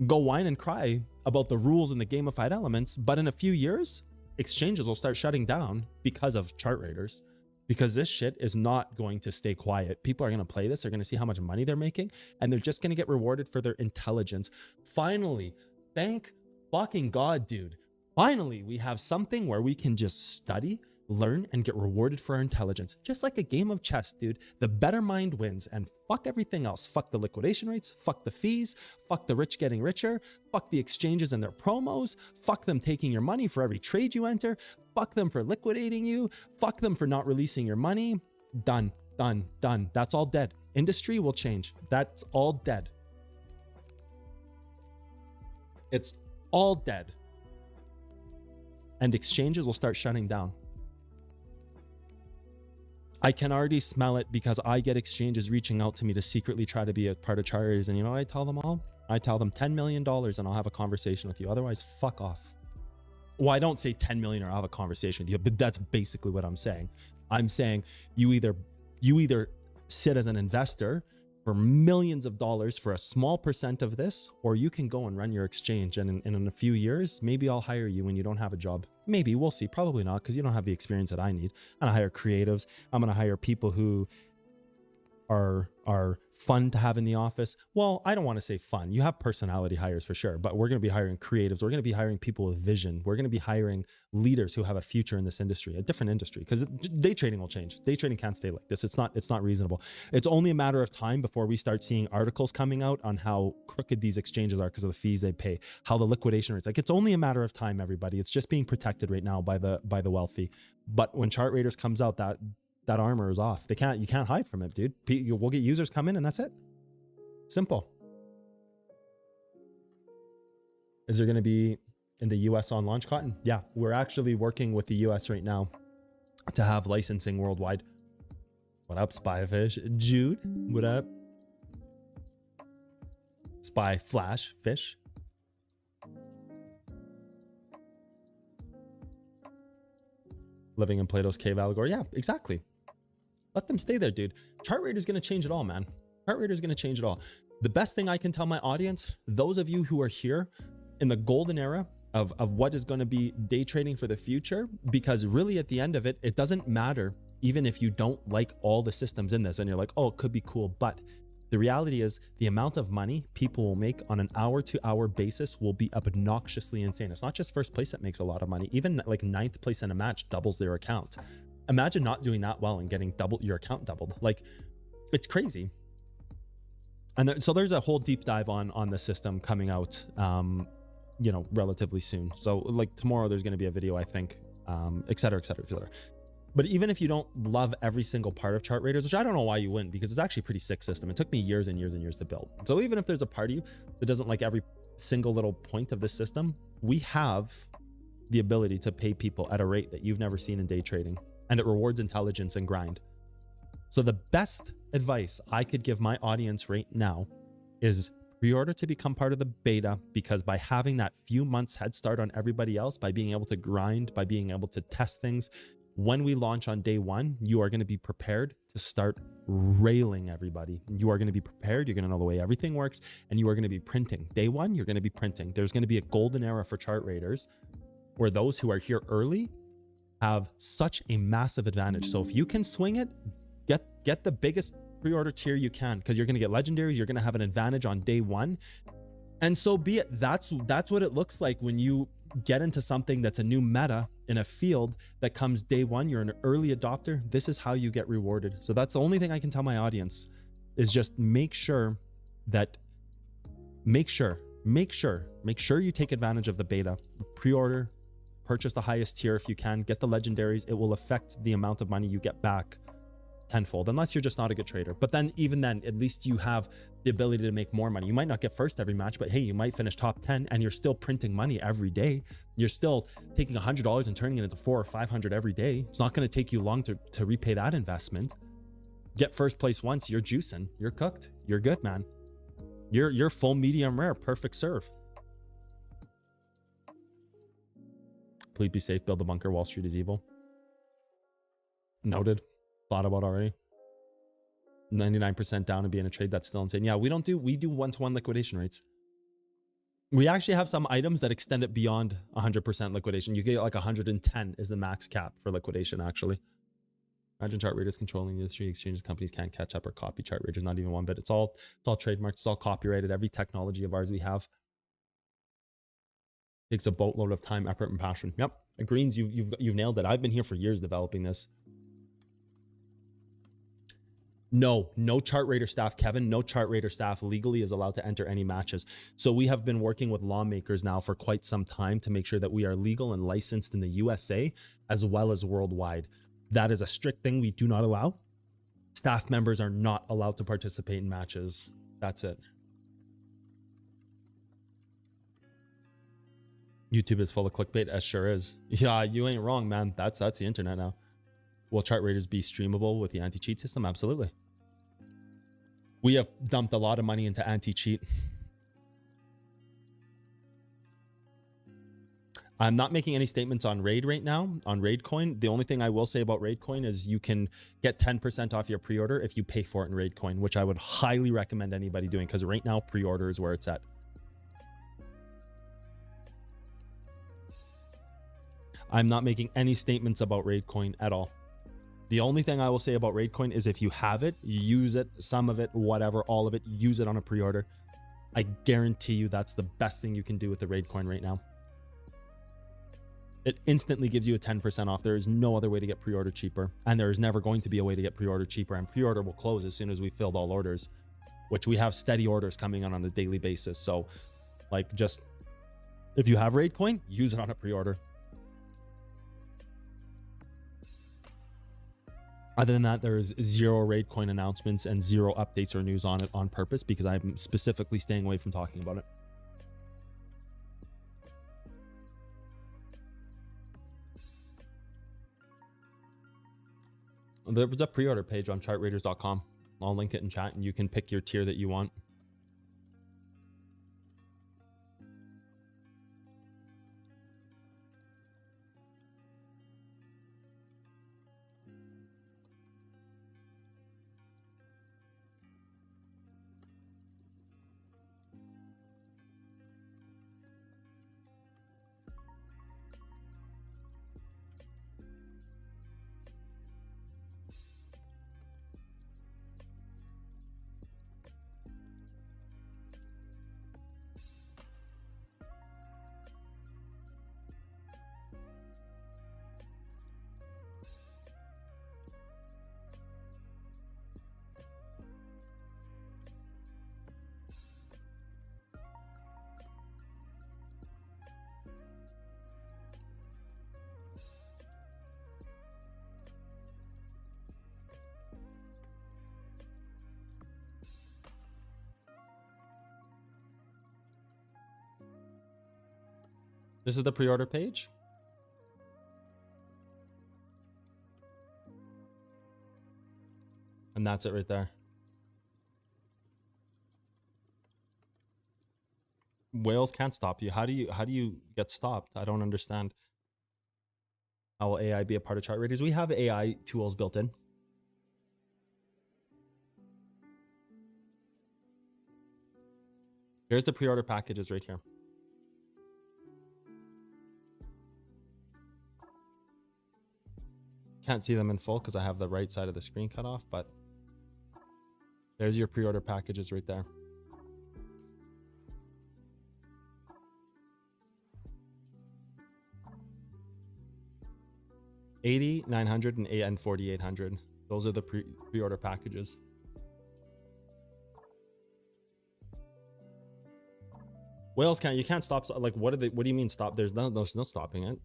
go whine and cry about the rules and the gamified elements, but in a few years, exchanges will start shutting down because of chart raiders, because this shit is not going to stay quiet. People are going to play this. They're going to see how much money they're making, and they're just going to get rewarded for their intelligence. Finally, thank fucking God, dude. Finally, we have something where we can just study, learn, and get rewarded for our intelligence. Just like a game of chess, dude. The better mind wins, and fuck everything else. Fuck the liquidation rates, fuck the fees, fuck the rich getting richer, fuck the exchanges and their promos, fuck them taking your money for every trade you enter, fuck them for liquidating you, fuck them for not releasing your money. Done, done, done. That's all dead. Industry will change. That's all dead. It's all dead. and exchanges will start shutting down. I can already smell it because I get exchanges reaching out to me to secretly try to be a part of chart raiders. And you know what I tell them all? I tell them $10 million and I'll have a conversation with you. Otherwise, fuck off. Well, I don't say 10 million or I'll have a conversation with you, but that's basically what I'm saying. I'm saying you either sit as an investor for millions of dollars for a small percent of this, or you can go and run your exchange. And in a few years, maybe I'll hire you when you don't have a job. Maybe, we'll see. Probably not, because you don't have the experience that I need. I'm gonna hire creatives. I'm gonna hire people who are fun to have in the office. Well, I don't want to say fun. You have personality hires for sure, but we're going to be hiring creatives. We're going to be hiring people with vision. We're going to be hiring leaders who have a future in this industry, a different industry, because day trading will change. Day trading can't stay like this. It's not reasonable. It's only a matter of time before we start seeing articles coming out on how crooked these exchanges are because of the fees they pay, how the liquidation rates. Like, it's only a matter of time, everybody. It's just being protected right now by the wealthy. But when Chart Raiders comes out, that armor is off. You can't hide from it, dude. We'll get users come in and that's it. Simple. Is there going to be in the US on launch, Cotton? Yeah, we're actually working with the US right now to have licensing worldwide. What up, Spyfish? Jude, what up? Spy Flash Fish. Living in Plato's cave allegory. Yeah, exactly. Let them stay there, dude. Chart Raider is going to change it all, man. Chart Raider is going to change it all. The best thing I can tell my audience, those of you who are here in the golden era of what is going to be day trading for the future, because really at the end of it, it doesn't matter even if you don't like all the systems in this and you're like, oh, it could be cool. But the reality is the amount of money people will make on an hour-to-hour basis will be obnoxiously insane. It's not just first place that makes a lot of money. Even like 9th place in a match doubles their account. Imagine not doing that well and getting your account doubled. Like, it's crazy. And so there's a whole deep dive on the system coming out, you know, relatively soon. So like tomorrow, there's going to be a video, I think, et cetera, et cetera, et cetera. But even if you don't love every single part of Chart Raiders, which I don't know why you wouldn't, because it's actually a pretty sick system. It took me years and years and years to build. So even if there's a part of you that doesn't like every single little point of this system, we have the ability to pay people at a rate that you've never seen in day trading. And it rewards intelligence and grind. So the best advice I could give my audience right now is pre-order to become part of the beta, because by having that few months head start on everybody else, by being able to grind, by being able to test things, when we launch on day one, you are going to be prepared to start railing everybody. You are going to be prepared. You're going to know the way everything works, and you are going to be printing. Day one, you're going to be printing. There's going to be a golden era for Chart Raiders where those who are here early have such a massive advantage. So if you can swing it, get the biggest pre-order tier you can, because you're going to get legendaries. You're going to have an advantage on day one, and so be it. That's what it looks like when you get into something that's a new meta in a field that comes day one. You're an early adopter. This is how you get rewarded. So that's the only thing I can tell my audience is just make sure you take advantage of the beta. Pre-order, purchase the highest tier if you can, get the legendaries. It will affect the amount of money you get back tenfold, unless you're just not a good trader. But then even then, at least you have the ability to make more money. You might not get first every match, but hey, you might finish top 10 and you're still printing money every day. You're still taking $100 and turning it into $400 or $500 every day. It's not going to take you long to repay that investment. Get first place once, you're juicing, you're cooked, you're good, man. You're full medium rare, perfect serve. Please be safe, build a bunker. Wall Street is evil. Noted. Thought about already. 99% down and be in a trade. That's still insane. Yeah, we do one-to-one liquidation rates. We actually have some items that extend it beyond 100% liquidation. You get like 110 is the max cap for liquidation, actually. Imagine Chart Raiders controlling the industry. Exchanges companies can't catch up or copy Chart Raiders, not even one bit. It's all trademarked. It's all copyrighted. Every technology of ours we have takes a boatload of time, effort, and passion. Yep, Greens, you've nailed it. I've been here for years developing this. No Chart Raider staff, Kevin, no Chart Raider staff legally is allowed to enter any matches. So we have been working with lawmakers now for quite some time to make sure that we are legal and licensed in the USA as well as worldwide. That is a strict thing we do not allow. Staff members are not allowed to participate in matches. That's it. YouTube is full of clickbait, as sure is. Yeah, you ain't wrong, man. That's the internet now. Will chart raiders be streamable with the anti-cheat system? Absolutely. We have dumped a lot of money into anti-cheat. I'm not making any statements on Raid right now, on Raidcoin. The only thing I will say about Raidcoin is you can get 10% off your pre-order if you pay for it in Raidcoin, which I would highly recommend anybody doing, because right now pre-order is where it's at. I'm not making any statements about Raidcoin at all. The only thing I will say about Raidcoin is if you have it, you use it, some of it, whatever, all of it, use it on a pre-order. I guarantee you that's the best thing you can do with the Raidcoin right now. It instantly gives you a 10% off. There is no other way to get pre-order cheaper, and there is never going to be a way to get pre-order cheaper, and pre-order will close as soon as we filled all orders, which we have steady orders coming on a daily basis. So like, just if you have Raidcoin, use it on a pre-order. Other than that, there's zero Raidcoin announcements and zero updates or news on it on purpose, because I'm specifically staying away from talking about it. There's a pre-order page on chartraiders.com. I'll link it in chat, and you can pick your tier that you want. This is the pre-order page. And that's it right there. Whales can't stop you. How do you get stopped? I don't understand. How will AI be a part of chart raiders? We have AI tools built in. Here's the pre-order packages right here. Can't see them in full because I have the right side of the screen cut off, but there's your pre-order packages right there. $80, $900, and $4,800. Those are the pre-order packages. Whales can't. You can't stop. Like, what do you mean stop? There's no stopping it.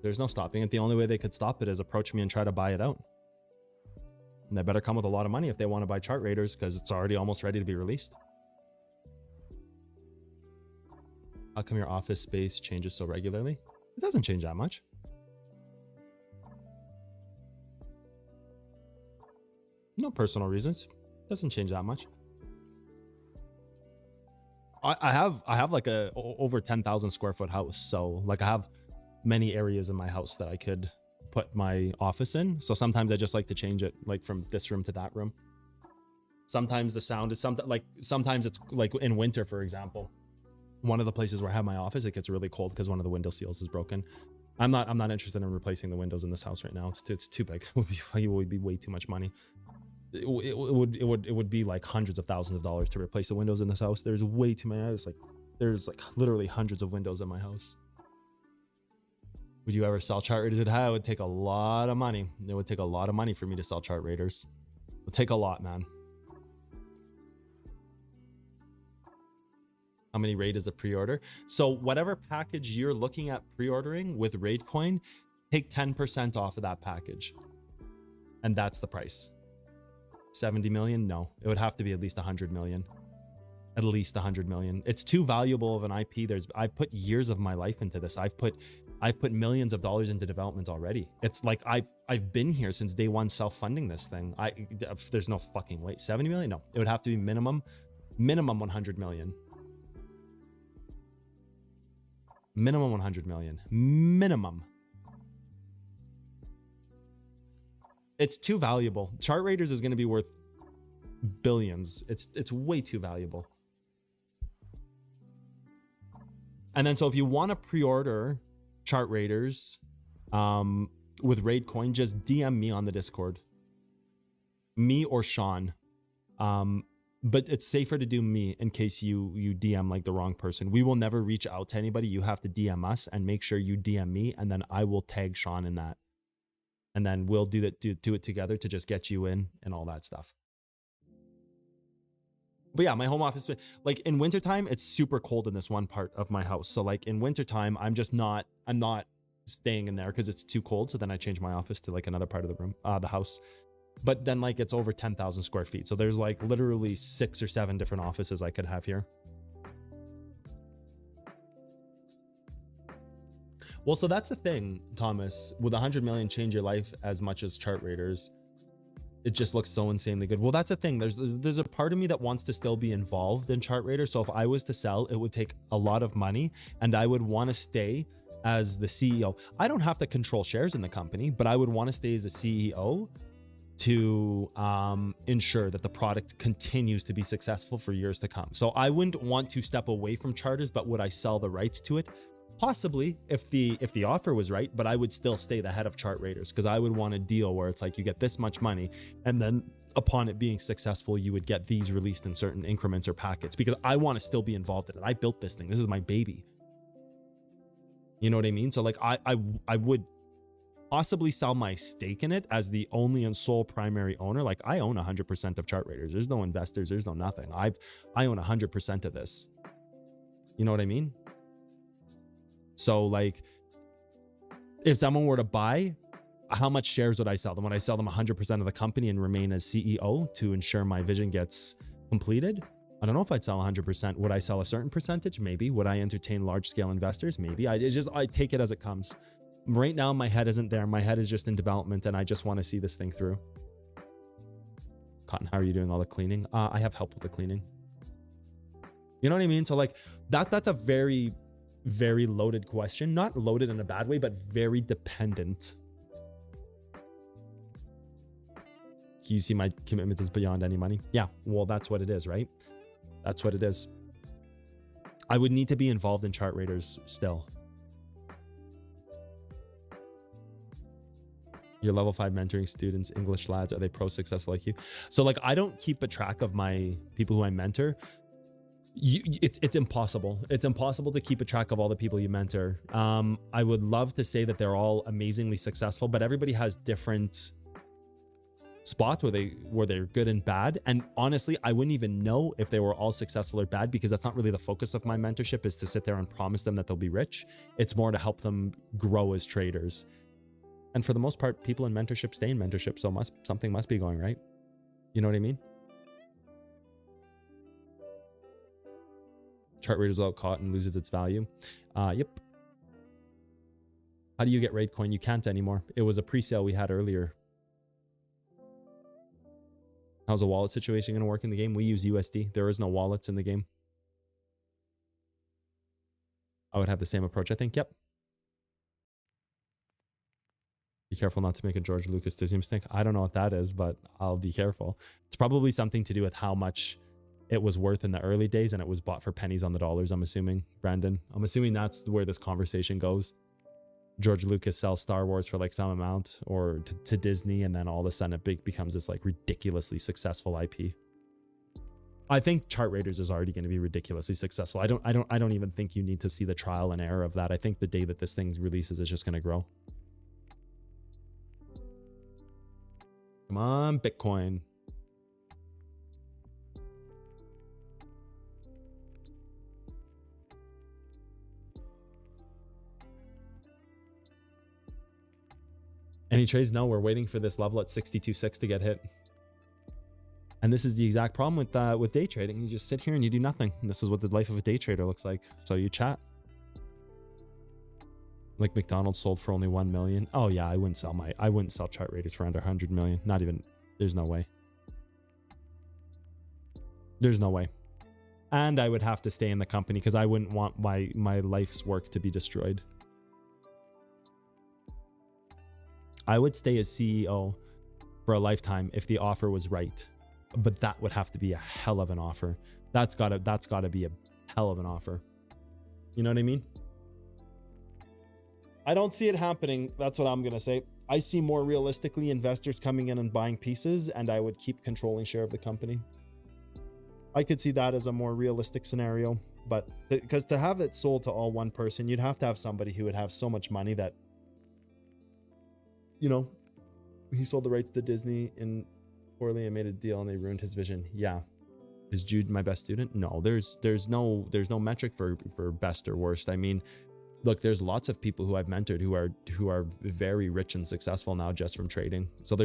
There's no stopping it. The only way they could stop it is approach me and try to buy it out. And they better come with a lot of money if they want to buy chart raiders, because it's already almost ready to be released. How come your office space changes so regularly? It doesn't change that much. No personal reasons. It doesn't change that much. I have like a over 10,000 square foot house, so like I have many areas in my house that I could put my office in. So sometimes I just like to change it, like from this room to that room. Sometimes the sound is something like, sometimes it's like in winter, for example, one of the places where I have my office, it gets really cold because one of the window seals is broken. I'm not interested in replacing the windows in this house right now. It's too big. It would be way too much money. It would be like hundreds of thousands of dollars to replace the windows in this house. There's way too many. There's like literally hundreds of windows in my house. Would you ever sell chart raiders? It would take a lot of money. It would take a lot of money for me to sell chart raiders. It would take a lot, man. How many raid is the pre-order? So whatever package you're looking at pre-ordering with Raidcoin, take 10% off of that package. And that's the price. 70 million? No, it would have to be at least 100 million. at least 100 million. It's too valuable of an IP. I've put years of my life into this. I've put millions of dollars into development already. It's like I've been here since day one, self-funding this thing. There's no fucking way. 70 million? No, it would have to be minimum 100 million. Minimum 100 million. Minimum. It's too valuable. Chart Raiders is going to be worth billions. It's way too valuable. And then so if you want to pre-order Chart Raiders with Raid Coin, just DM me on the Discord. Me or Sean. But it's safer to do me in case you DM like the wrong person. We will never reach out to anybody. You have to DM us and make sure you DM me, and then I will tag Sean in that. And then we'll do it together to just get you in and all that stuff. But yeah, my home office, like in wintertime, it's super cold in this one part of my house. So like in wintertime, I'm not staying in there because it's too cold. So then I change my office to like another part of the room, the house. But then like it's over 10,000 square feet. So there's like literally 6 or 7 different offices I could have here. Well, so that's the thing, Thomas. Would 100 million change your life as much as Chart Raiders? It just looks so insanely good. Well, that's the thing. There's a part of me that wants to still be involved in Chart Raiders. So if I was to sell, it would take a lot of money, and I would want to stay as the CEO. I don't have to control shares in the company, but I would want to stay as the CEO to ensure that the product continues to be successful for years to come. So I wouldn't want to step away from Charters, but would I sell the rights to it? Possibly, if the offer was right, but I would still stay the head of Chart Raiders because I would want a deal where it's like you get this much money, and then upon it being successful, you would get these released in certain increments or packets, because I want to still be involved in it. I built this thing. This is my baby. You know what I mean? So like I would possibly sell my stake in it as the only and sole primary owner. Like I own 100% of Chart Raiders. There's no investors. There's no nothing. I own 100% of this. You know what I mean? So like if someone were to buy, how much shares would I sell them? Would I sell them 100% of the company and remain as CEO to ensure my vision gets completed? I don't know if I'd sell 100%. Would I sell a certain percentage? Maybe. Would I entertain large scale investors? Maybe. I take it as it comes. Right now, my head isn't there. My head is just in development, and I just want to see this thing through. Cotton, how are you doing all the cleaning? I have help with the cleaning. You know what I mean? So like that's a very, very loaded question. Not loaded in a bad way, but very dependent. You see my commitment is beyond any money. Yeah, well, that's what it is, right? That's what it is. I would need to be involved in Chart Raiders still. Your level 5 mentoring students, English lads, are they pro successful like you? So like, I don't keep a track of my people who I mentor. It's impossible. It's impossible to keep a track of all the people you mentor. I would love to say that they're all amazingly successful, but everybody has different spots where they're good and bad. And honestly, I wouldn't even know if they were all successful or bad, because that's not really the focus of my mentorship, is to sit there and promise them that they'll be rich. It's more to help them grow as traders. And for the most part, people in mentorship stay in mentorship. So something must be going right. You know what I mean? Chart Raiders without cotton loses its value. Yep. How do you get Raid Coin? You can't anymore. It was a pre-sale we had earlier. How's the wallet situation going to work in the game? We use USD. There is no wallets in the game. I would have the same approach, I think. Yep. Be careful not to make a George Lucas Disney mistake. I don't know what that is, but I'll be careful. It's probably something to do with how much it was worth in the early days, and it was bought for pennies on the dollars, I'm assuming, Brandon. I'm assuming that's where this conversation goes. George Lucas sells Star Wars for like some amount or to Disney, and then all of a sudden it becomes this like ridiculously successful IP. I think Chart Raiders is already going to be ridiculously successful. I don't even think you need to see the trial and error of that. I think the day that this thing releases, it's just going to grow. Come on, Bitcoin. Any trades? No, we're waiting for this level at 62.6 to get hit. And this is the exact problem with day trading. You just sit here and you do nothing. And this is what the life of a day trader looks like. So you chat. Like McDonald's sold for only 1 million. Oh yeah, I wouldn't sell chart raters for under 100 million. Not even, there's no way. There's no way. And I would have to stay in the company because I wouldn't want my life's work to be destroyed. I would stay as CEO for a lifetime if the offer was right. But that would have to be a hell of an offer. That's gotta be a hell of an offer. You know what I mean? I don't see it happening. That's what I'm gonna say. I see more realistically investors coming in and buying pieces, and I would keep controlling share of the company. I could see that as a more realistic scenario, but because to have it sold to all one person, you'd have to have somebody who would have so much money that, you know, he sold the rights to Disney in poorly and made a deal and they ruined his vision. Yeah. Is Jude my best student? No, there's no metric for best or worst. I mean, look, there's lots of people who I've mentored who are very rich and successful now just from trading. So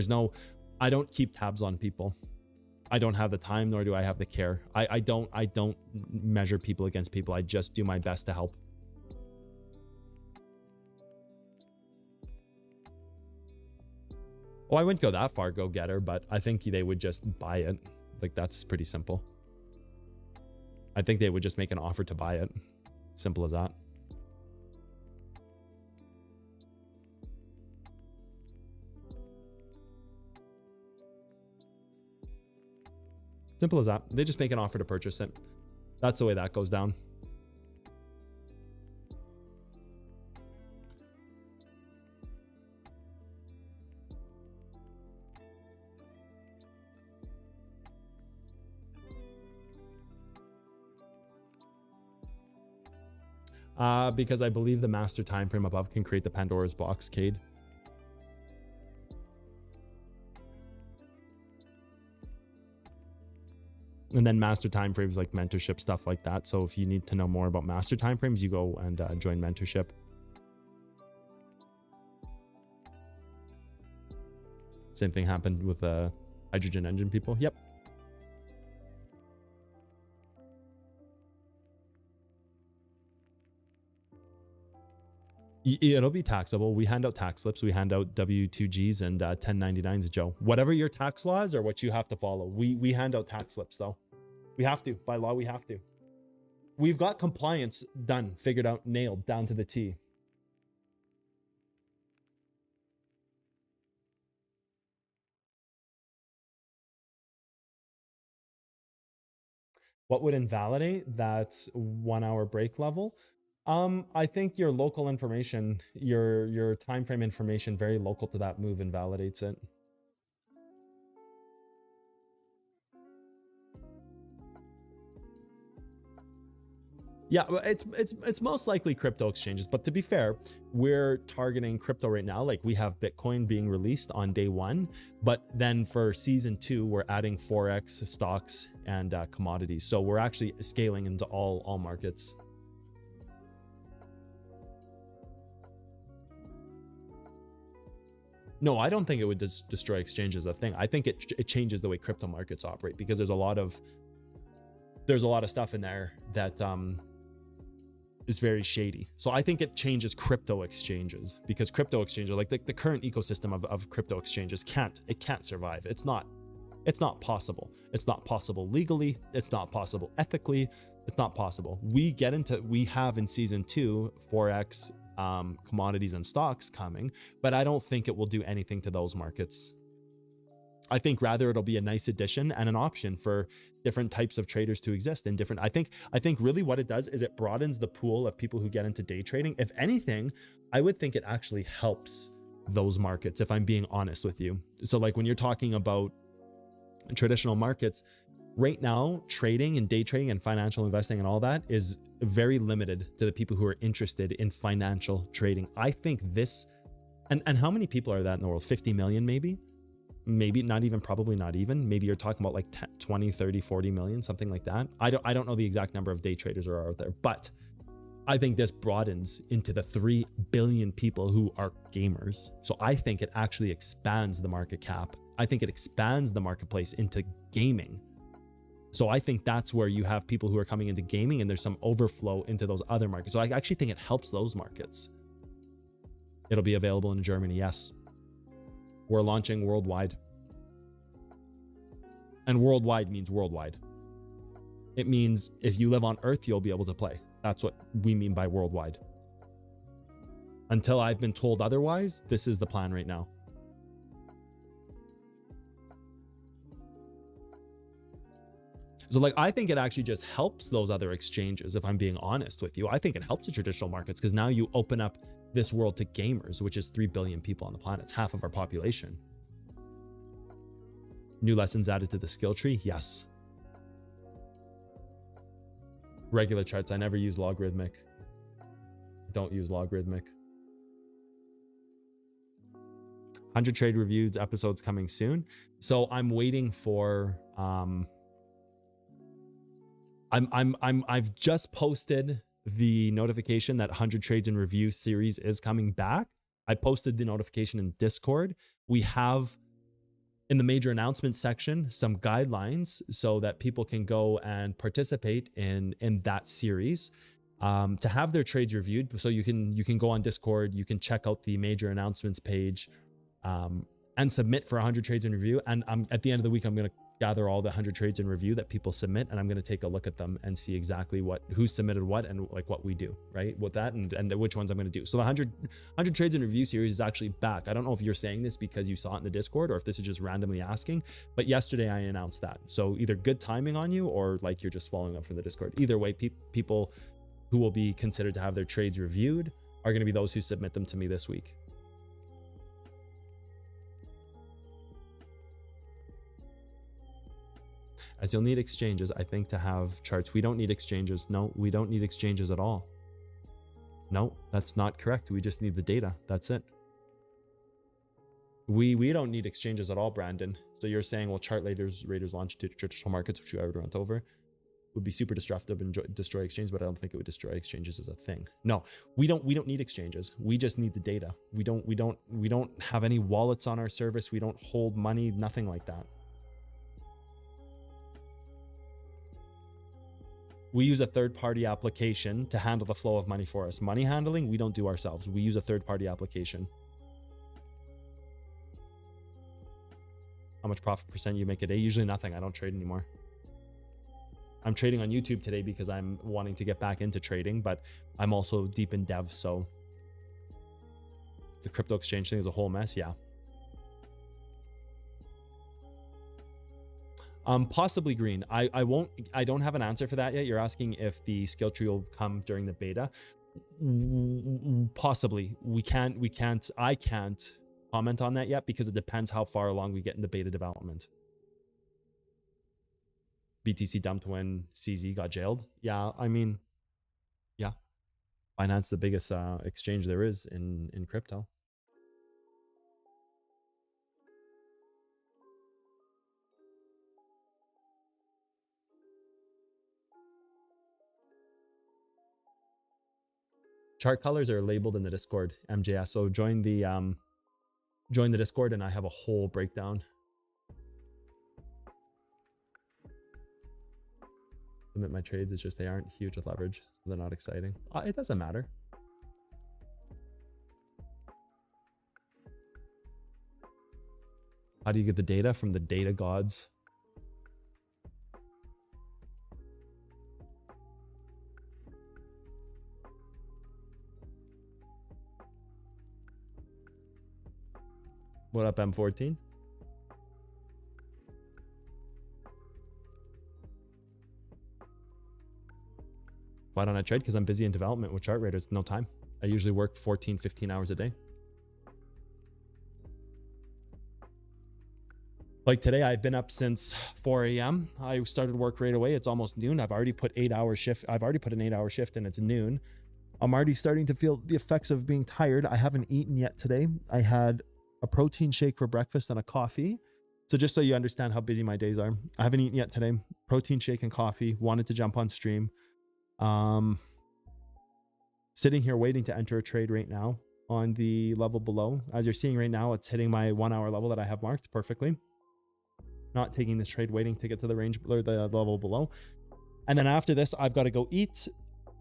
I don't keep tabs on people. I don't have the time, nor do I have the care. I don't measure people against people. I just do my best to help. Oh, I wouldn't go that far, go getter, but I think they would just buy it. Like, that's pretty simple. I think they would just make an offer to buy it. Simple as that. Simple as that. They just make an offer to purchase it. That's the way that goes down. Because I believe the master time frame above can create the Pandora's box, Cade. And then master time frames like mentorship, stuff like that. So if you need to know more about master time frames, you go and join mentorship. Same thing happened with hydrogen engine people. Yep. It'll be taxable. We hand out tax slips. We hand out W-2Gs and 1099s, Joe. Whatever your tax laws or what you have to follow. We hand out tax slips, though. We have to. By law, we have to. We've got compliance done, figured out, nailed, down to the T. What would invalidate that 1 hour break level? I think your local information, your time frame information, very local to that move, invalidates it. Yeah, it's most likely crypto exchanges, but to be fair, we're targeting crypto right now. Like, we have Bitcoin being released on day 1, but then for season 2, we're adding Forex, stocks, and commodities. So we're actually scaling into all markets. No, I don't think it would destroy exchanges a thing. I think it changes the way crypto markets operate, because there's a lot of stuff in there that is very shady. So I think it changes crypto exchanges, because crypto exchanges, like the current ecosystem of crypto exchanges, can't survive. It's not possible. It's not possible legally. It's not possible ethically. It's not possible. We have in season 2 Forex, commodities and stocks coming, but I don't think it will do anything to those markets. I think rather it'll be a nice addition and an option for different types of traders to exist in different. I think really what it does is it broadens the pool of people who get into day trading. If anything, I would think it actually helps those markets, if I'm being honest with you. So like when you're talking about traditional markets right now, trading and day trading and financial investing and all that is very limited to the people who are interested in financial trading. I think this, and how many people are that in the world? 50 million, maybe not even, probably not even. Maybe you're talking about like 20, 30, 40 million, something like that. I don't know the exact number of day traders are out there, but I think this broadens into the 3 billion people who are gamers. So I think it actually expands the market cap. I think it expands the marketplace into gaming. So I think that's where you have people who are coming into gaming and there's some overflow into those other markets. So I actually think it helps those markets. It'll be available in Germany, yes. We're launching worldwide. And worldwide means worldwide. It means if you live on Earth, you'll be able to play. That's what we mean by worldwide. Until I've been told otherwise, this is the plan right now. So like, I think it actually just helps those other exchanges, if I'm being honest with you. I think it helps the traditional markets because now you open up this world to gamers, which is 3 billion people on the planet. It's half of our population. New lessons added to the skill tree? Yes. Regular charts. I never use logarithmic. Don't use logarithmic. 100 trade reviews episodes coming soon. So I'm waiting for I've just posted the notification that 100 trades in review series is coming back. I posted the notification in Discord. We have in the major announcements section some guidelines so that people can go and participate in that series to have their trades reviewed. So you can go on Discord, you can check out the major announcements page and submit for 100 trades in review. And at the end of the week, I'm going to gather all the 100 trades in review that people submit, and I'm going to take a look at them and see exactly who submitted what and like what we do, right, with that, and which ones I'm going to do. So the 100 trades in review series is actually back. I don't know if you're saying this because you saw it in the Discord or if this is just randomly asking, but yesterday I announced that. So either good timing on you or like you're just following up from the Discord. Either way, people who will be considered to have their trades reviewed are going to be those who submit them to me this week. As you'll need exchanges, I think, to have charts. We don't need exchanges. No, we don't need exchanges at all. No, that's not correct. We just need the data. That's it. We don't need exchanges at all, Brandon. So you're saying, well, chart raiders launch to traditional markets, which you already went over, would be super disruptive and destroy exchanges, but I don't think it would destroy exchanges as a thing. No, we don't need exchanges. We just need the data. We don't have any wallets on our service. We don't hold money, nothing like that. We use a third-party application to handle the flow of money for us. Money handling, we don't do ourselves. We use a third-party application. How much profit percent you make a day? Usually nothing. I don't trade anymore. I'm trading on YouTube today because I'm wanting to get back into trading, but I'm also deep in dev, so the crypto exchange thing is a whole mess. Yeah. Possibly green. I don't have an answer for that yet. You're asking if the skill tree will come during the beta. Possibly. I can't comment on that yet because it depends how far along we get in the beta development. BTC dumped when CZ got jailed. Yeah, I mean, yeah. Binance, the biggest exchange there is in crypto. Chart colors are labeled in the Discord, MJS. So join the Discord and I have a whole breakdown. Submit my trades. It's just they aren't huge with leverage, so they're not exciting. It doesn't matter. How do you get the data? From the data gods. What up, M14? Why don't I trade? Because I'm busy in development with chart raiders. No time. I usually work 14, 15 hours a day. Like today, I've been up since 4 a.m. I started work right away. It's almost noon. I've already put 8-hour shift. I've already put an 8-hour shift and it's noon. I'm already starting to feel the effects of being tired. I haven't eaten yet today. I had a protein shake for breakfast and a coffee. So just so you understand how busy my days are, I haven't eaten yet today. Protein shake and coffee. Wanted to jump on stream. Sitting here waiting to enter a trade right now. on the level below. As you're seeing right now, it's hitting my 1 hour level that I have marked perfectly. Not taking this trade, waiting to get to the range or the level below. And then after this, I've got to go eat,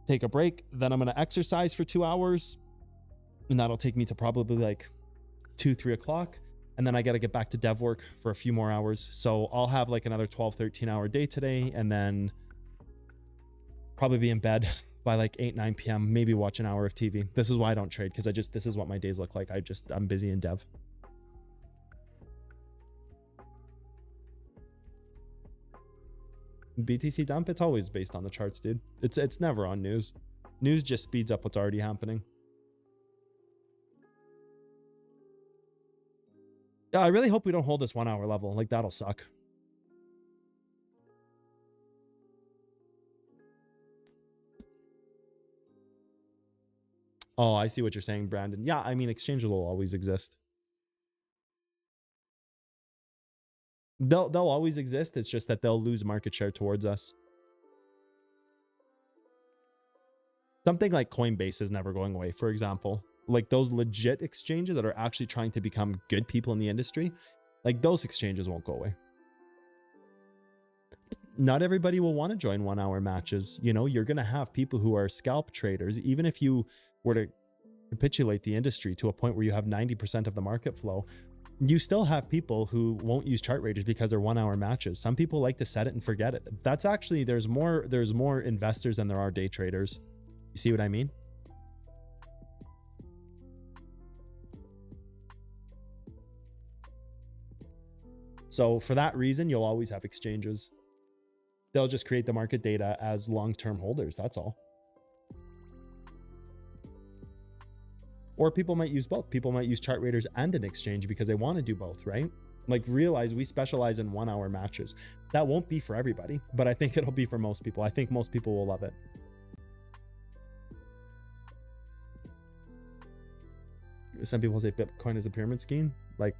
take a break. Then I'm going to exercise for 2 hours. And that'll take me to probably like 2-3 o'clock. And then I got to get back to dev work for a few more hours. So I'll have like another 12-13 hour day today, and then probably be in bed by like 8-9 p.m. maybe watch an hour of TV. This is why I don't trade, because this is what my days look like. I'm busy in dev. BTC dump, it's always based on the charts, dude. It's never on news. News just speeds up what's already happening. Yeah, I really hope we don't hold this 1 hour level. Like, that'll suck. Oh, I see what you're saying, Brandon. Yeah, I mean, exchanges will always exist. They'll always exist. It's just that they'll lose market share towards us. Something like Coinbase is never going away, for example. Like those legit exchanges that are actually trying to become good people in the industry, like those exchanges won't go away. Not everybody will want to join 1 hour matches. You know, you're going to have people who are scalp traders. Even if you were to capitulate the industry to a point where you have 90% of the market flow, you still have people who won't use chart raiders because they're 1 hour matches. Some people like to set it and forget it. That's actually, there's more investors than there are day traders. You see what I mean? So for that reason, you'll always have exchanges. They'll just create the market data as long-term holders. That's all. Or people might use both. People might use chart raiders and an exchange because they want to do both, right? Like, realize we specialize in 1 hour matches. That won't be for everybody, but I think it'll be for most people. I think most people will love it. Some people say Bitcoin is a pyramid scheme, like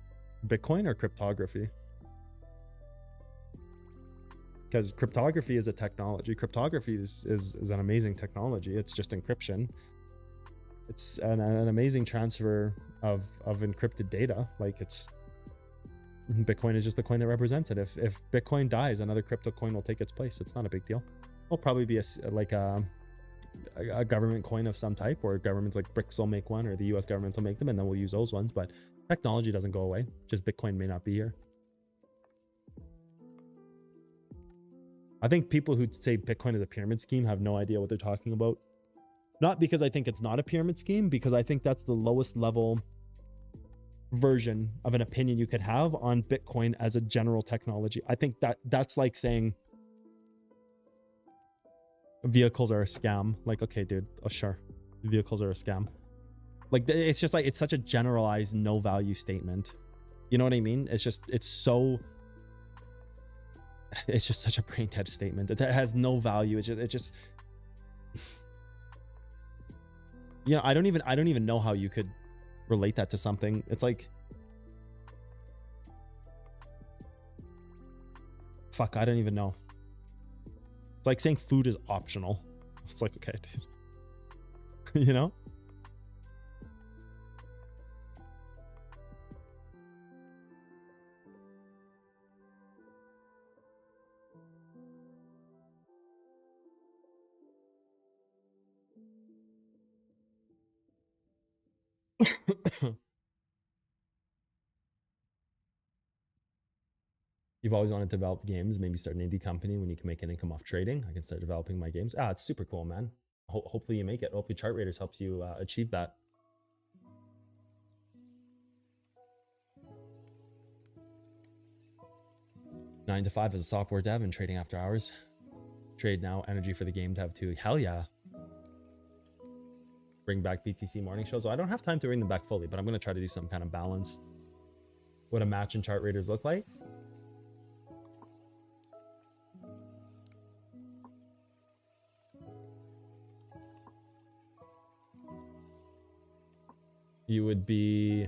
Bitcoin or cryptography. Because cryptography is a technology. Cryptography is an amazing technology. It's just encryption. It's an amazing transfer of encrypted data. Like, it's Bitcoin is just the coin that represents it. If Bitcoin dies, another crypto coin will take its place. It's not a big deal. It'll probably be a government coin of some type, or governments like BRICS will make one, or the US government will make them, and then we'll use those ones. But technology doesn't go away. Just Bitcoin may not be here. I think people who say Bitcoin is a pyramid scheme have no idea what they're talking about. Not because I think it's not a pyramid scheme, because I think that's the lowest level version of an opinion you could have on Bitcoin as a general technology. I think that's like saying vehicles are a scam. Like, okay, dude, oh sure, vehicles are a scam. Like, it's just like, it's such a generalized no value statement. You know what I mean? It's just such a brain dead statement. It has no value. It just you know, I don't even know how you could relate that to something. It's like, fuck, I don't even know. It's like saying food is optional. It's like, okay, dude. You know? You've always wanted to develop games, maybe start an indie company when you can make an income off trading. I can start developing my games. It's super cool, man. Hopefully you make it. Hopefully Chart Raiders helps you achieve that. Nine to 5 as a software dev and trading after hours. Trade now, energy for the game dev too. Hell yeah. Bring back BTC morning shows. So I don't have time to bring them back fully, but I'm going to try to do some kind of balance. What a match in Chart Raiders look like. You would be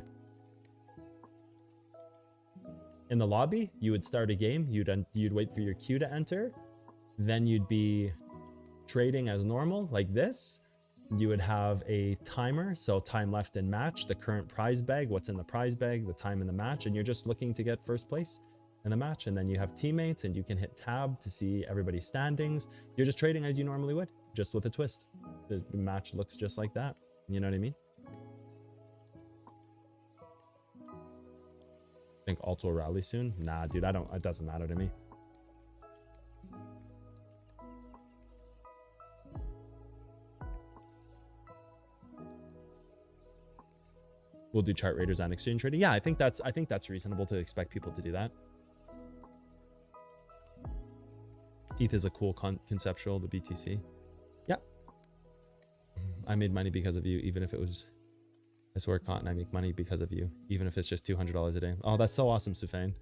in the lobby. You would start a game. You'd wait for your queue to enter. Then you'd be trading as normal, like this. you would have a timer, so time left in match, the current prize bag, what's in the prize bag, the time in the match, and you're just looking to get first place in the match. And then you have teammates, and you can hit tab to see everybody's standings. You're just trading as you normally would, just with a twist. The match looks just like that. You know what I mean? Think Alt will rally soon? Nah, dude, it doesn't matter to me. We'll do chart raiders and exchange trading. Yeah, I think that's reasonable to expect people to do that. ETH is a cool conceptual, the BTC. Yep. I made money because of you, even if it was, I swear, Cotton, I make money because of you, even if it's just $200 a day. Oh, that's so awesome, Sufane.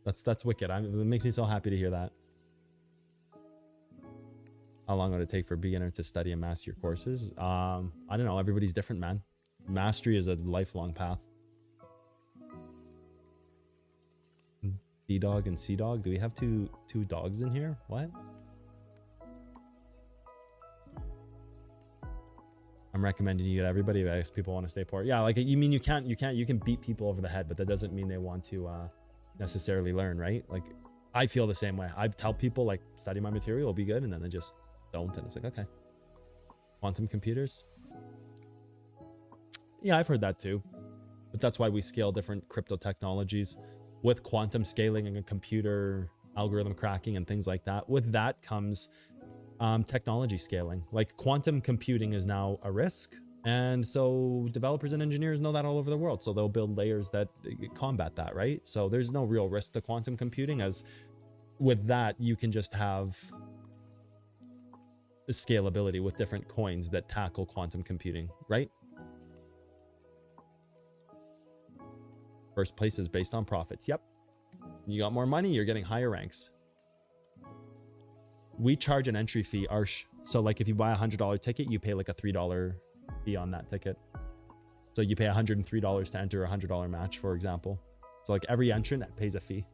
That's wicked. It makes me so happy to hear that. How long would it take for a beginner to study and master your courses? I don't know. Everybody's different, man. Mastery is a lifelong path. D-Dog and C-Dog. Do we have two dogs in here? What? I'm recommending you to everybody. I guess people want to stay poor. Yeah, like you mean you can beat people over the head, but that doesn't mean they want to necessarily learn, right? Like I feel the same way. I tell people like study my material, it'll be good, and then they just don't, and it's like, okay. Quantum computers. Yeah, I've heard that too. But that's why we scale different crypto technologies with quantum scaling and a computer algorithm cracking and things like that. With that comes technology scaling. Like quantum computing is now a risk. And so developers and engineers know that all over the world. So they'll build layers that combat that, right? So there's no real risk to quantum computing, as with that, you can just have the scalability with different coins that tackle quantum computing, right? First place is based on profits. Yep. You got more money, you're getting higher ranks. We charge an entry fee, Arsh. So like if you buy a $100 ticket, you pay like a $3 fee on that ticket. So you pay $103 to enter a $100 match, for example. So like every entrant pays a fee.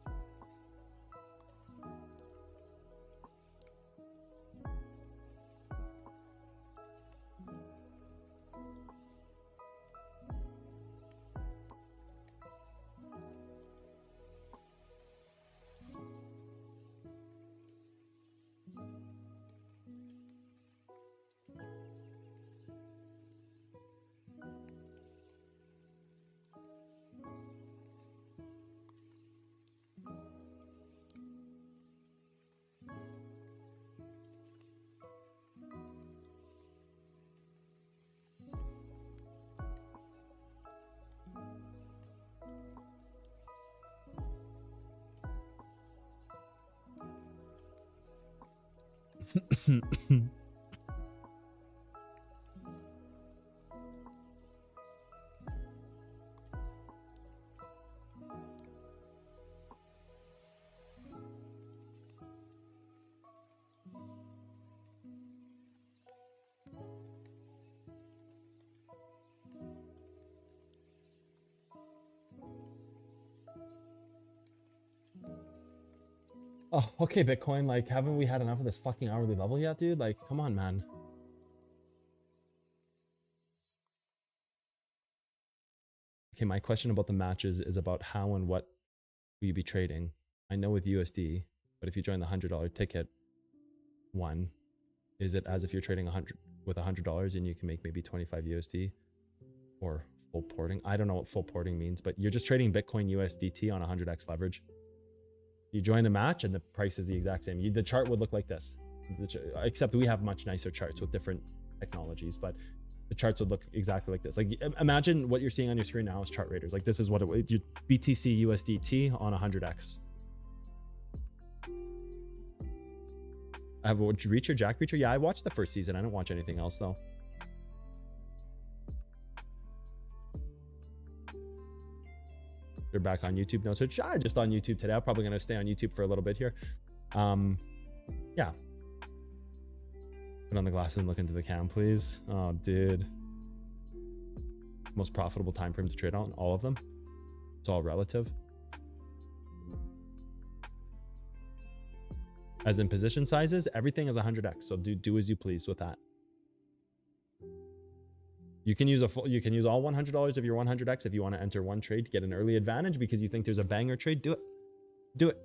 Oh, okay, Bitcoin, like, haven't we had enough of this fucking hourly level yet, dude? Like, come on, man. Okay, my question about the matches is about how and what will you be trading? I know with USD, but if you join the $100 ticket one, is it as if you're trading $100 and you can make maybe 25 USD or full porting? I don't know what full porting means, but you're just trading Bitcoin USDT on 100x leverage. You join a match and the price is the exact same. The chart would look like this, except we have much nicer charts with different technologies, but the charts would look exactly like this. Like imagine what you're seeing on your screen now is chart raiders. Like this is what it BTC USDT on 100x. I have a Reacher, Jack Reacher. Yeah, I watched the first season. I don't watch anything else though. They're back on YouTube. No, so just on YouTube today. I'm probably going to stay on YouTube for a little bit here. Yeah. Put on the glasses and look into the cam, please. Oh, dude. Most profitable time frame to trade on? All of them? It's all relative. As in position sizes, everything is 100x. So do as you please with that. You can use you can use all $100 of your 100x if you want to enter one trade to get an early advantage because you think there's a banger trade. Do it. Do it.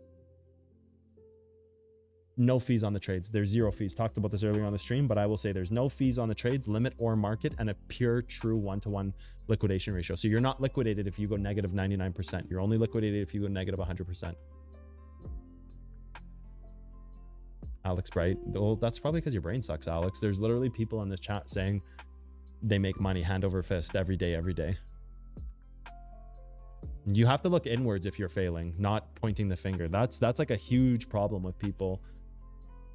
No fees on the trades. There's 0 fees. Talked about this earlier on the stream, but I will say there's no fees on the trades, limit or market, and a pure true 1-to-1 liquidation ratio. So you're not liquidated if you go negative 99%. You're only liquidated if you go negative 100%. Alex Bright. Well, that's probably because your brain sucks, Alex. There's literally people in this chat saying they make money hand over fist every day, every day. You have to look inwards if you're failing, not pointing the finger. That's like a huge problem with people.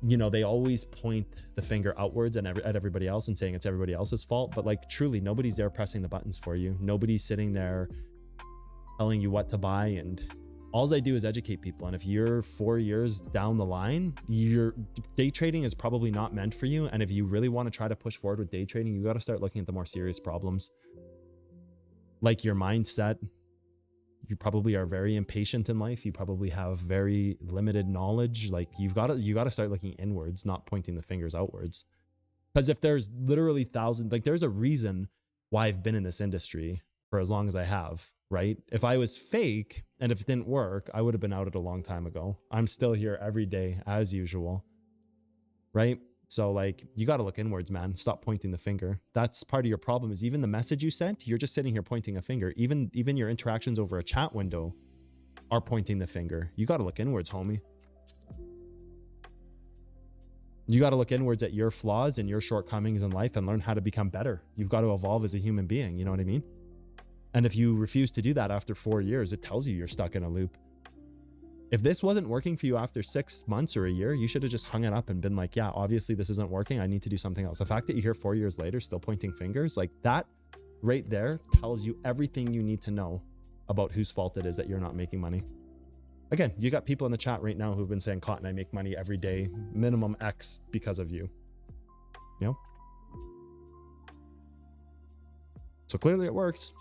You know, they always point the finger outwards and at everybody else and saying it's everybody else's fault. But like, truly, nobody's there pressing the buttons for you. Nobody's sitting there telling you what to buy. And all I do is educate people. And if you're 4 years down the line, your day trading is probably not meant for you. And if you really want to try to push forward with day trading, you got to start looking at the more serious problems, like your mindset. You probably are very impatient in life. You probably have very limited knowledge. Like you got to start looking inwards, not pointing the fingers outwards. Because if there's literally thousands, like there's a reason why I've been in this industry for as long as I have, right? If I was fake and if it didn't work, I would have been out it a long time ago. I'm still here every day as usual, right? So like, you got to look inwards, man. Stop pointing the finger. That's part of your problem, is even the message you sent, you're just sitting here pointing a finger. Even your interactions over a chat window are pointing the finger. You got to look inwards, homie. You got to look inwards at your flaws and your shortcomings in life and learn how to become better. You've got to evolve as a human being. You know what I mean? And if you refuse to do that after 4 years, it tells you you're stuck in a loop. If this wasn't working for you after 6 months or a year, you should have just hung it up and been like, yeah, obviously this isn't working. I need to do something else. The fact that you're here 4 years later, still pointing fingers, like that right there tells you everything you need to know about whose fault it is that you're not making money. Again, you got people in the chat right now who've been saying, Cotton, I make money every day, minimum X because of you. You know? So clearly it works.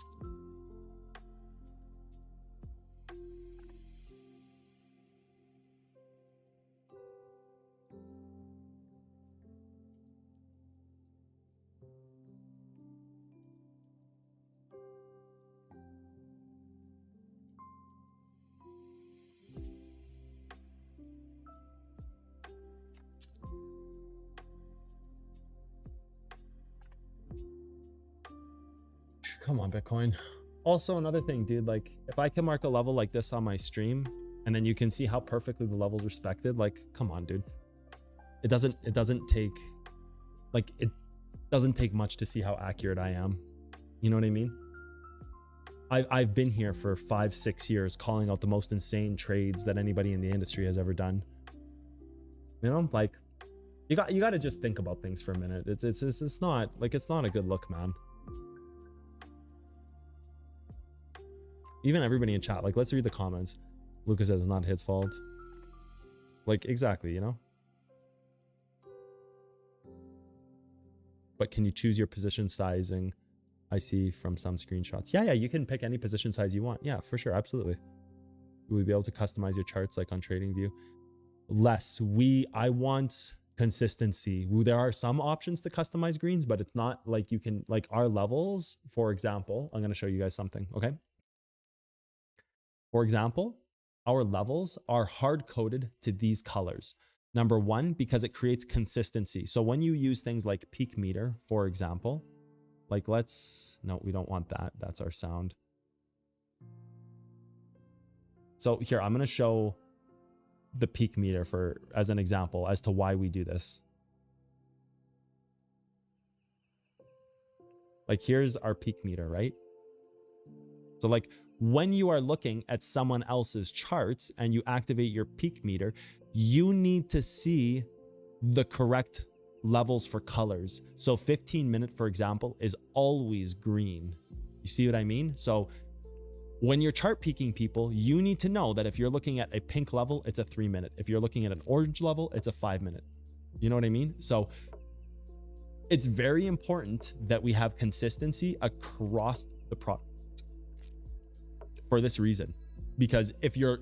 Come on, Bitcoin. Also, another thing, dude, like if I can mark a level like this on my stream and then you can see how perfectly the level's respected, like, come on, dude. It doesn't take much to see how accurate I am. You know what I mean? I've been here for 5-6 years calling out the most insane trades that anybody in the industry has ever done. You know, like you got to just think about things for a minute. It's not a good look, man. Even everybody in chat, like, let's read the comments. Lucas says it's not his fault. Like, exactly, you know? But can you choose your position sizing? I see from some screenshots. Yeah, you can pick any position size you want. Yeah, for sure, absolutely. Will we be able to customize your charts like on TradingView? Less. I want consistency. There are some options to customize greens, but it's not like you can, like our levels, for example, I'm going to show you guys something, okay? For example, our levels are hard-coded to these colors. Number one, because it creates consistency. So when you use things like peak meter, for example, like no, we don't want that. That's our sound. So here, I'm going to show the peak meter as an example as to why we do this. Like here's our peak meter, right? So like, when you are looking at someone else's charts and you activate your peak meter, you need to see the correct levels for colors. So 15-minute, for example, is always green. You see what I mean? So when you're chart peaking people, you need to know that if you're looking at a pink level, it's a 3-minute. If you're looking at an orange level, it's a 5-minute. You know what I mean? So it's very important that we have consistency across the product. For this reason, because if you're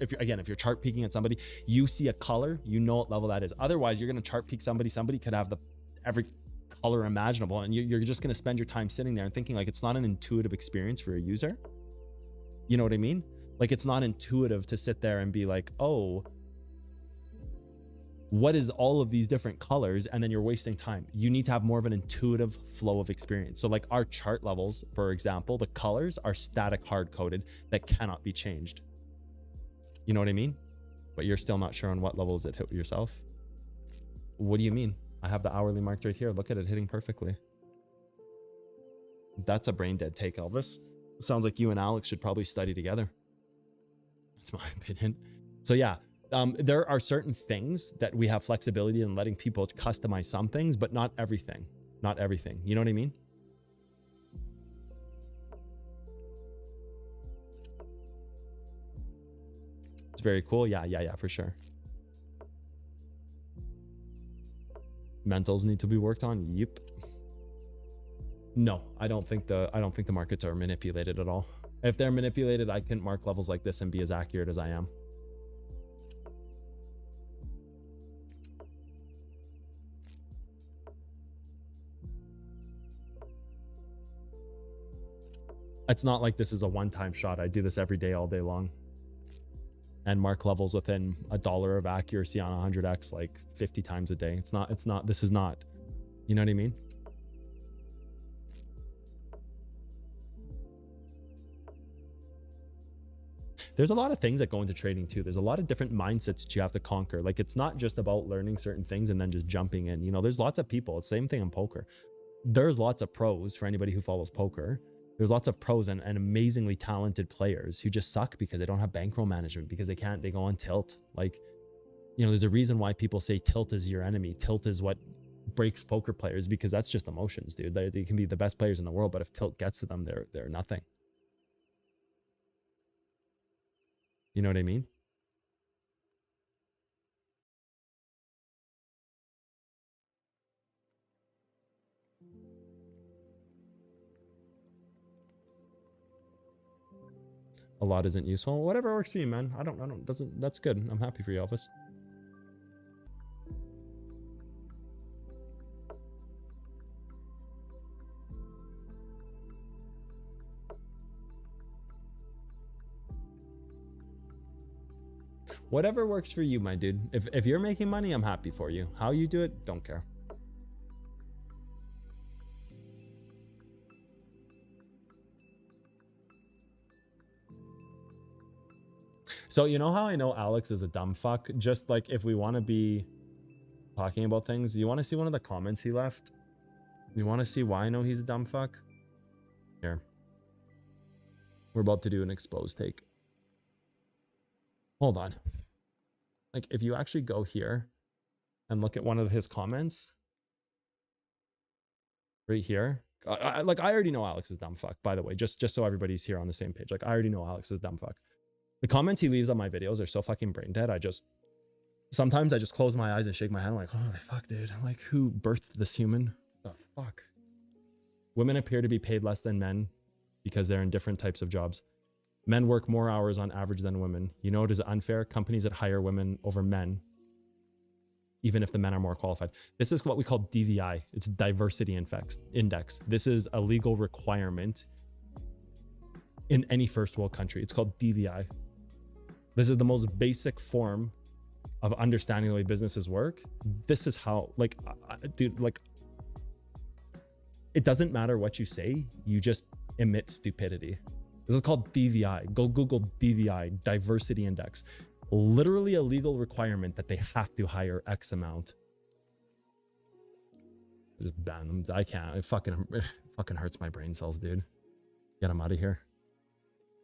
chart peeking at somebody, you see a color, you know what level that is. Otherwise, you're going to chart peek somebody. Somebody could have every color imaginable, and you're just going to spend your time sitting there and thinking like it's not an intuitive experience for a user. You know what I mean? Like it's not intuitive to sit there and be like, oh, what is all of these different colors? And then you're wasting time. You need to have more of an intuitive flow of experience. So like our chart levels, for example, the colors are static hard coded that cannot be changed. You know what I mean? But you're still not sure on what levels it hit yourself. What do you mean? I have the hourly marked right here. Look at it hitting perfectly. That's a brain dead take, Elvis. Sounds like you and Alex should probably study together. That's my opinion. So yeah, there are certain things that we have flexibility in letting people customize some things, but not everything. Not everything. You know what I mean? It's very cool. Yeah, for sure. Mentals need to be worked on. Yep. No, I don't think the markets are manipulated at all. If they're manipulated, I couldn't mark levels like this and be as accurate as I am. It's not like this is a one-time shot. I do this every day, all day long, and mark levels within $1 of accuracy on 100x like 50 times a day. This is not, you know what I mean? There's a lot of things that go into trading too. There's a lot of different mindsets that you have to conquer. Like it's not just about learning certain things and then just jumping in. You know, there's lots of people. It's the same thing in poker. There's lots of pros for anybody who follows poker. There's lots of pros and amazingly talented players who just suck because they don't have bankroll management, because they go on tilt. Like, you know, there's a reason why people say tilt is your enemy. Tilt is what breaks poker players, because that's just emotions, dude. They can be the best players in the world, but if tilt gets to them, they're nothing. You know what I mean? A lot isn't useful. Whatever works for you, man. That's good. I'm happy for you, Elvis. Whatever works for you, my dude. If you're making money, I'm happy for you. How you do it, don't care. So you know how I know Alex is a dumb fuck? Just like if we want to be talking about things, you want to see one of the comments he left? You want to see why I know he's a dumb fuck? Here. We're about to do an exposed take. Hold on. Like if you actually go here and look at one of his comments right here, I already know Alex is dumb fuck, by the way, just so everybody's here on the same page. Like I already know Alex is dumb fuck. The comments he leaves on my videos are so fucking brain dead. Sometimes I just close my eyes and shake my head. I'm like, oh fuck, dude. I'm like, who birthed this human? The fuck? Women appear to be paid less than men because they're in different types of jobs. Men work more hours on average than women. You know, it is unfair. Companies that hire women over men, even if the men are more qualified. This is what we call DVI. It's diversity index. This is a legal requirement in any first world country. It's called DVI. This is the most basic form of understanding the way businesses work. This is how, like, dude, like, it doesn't matter what you say, you just emit stupidity. This is called DVI. Go Google DVI, diversity index. Literally a legal requirement that they have to hire X amount. Just ban them. I can't. It fucking hurts my brain cells, dude. Get them out of here.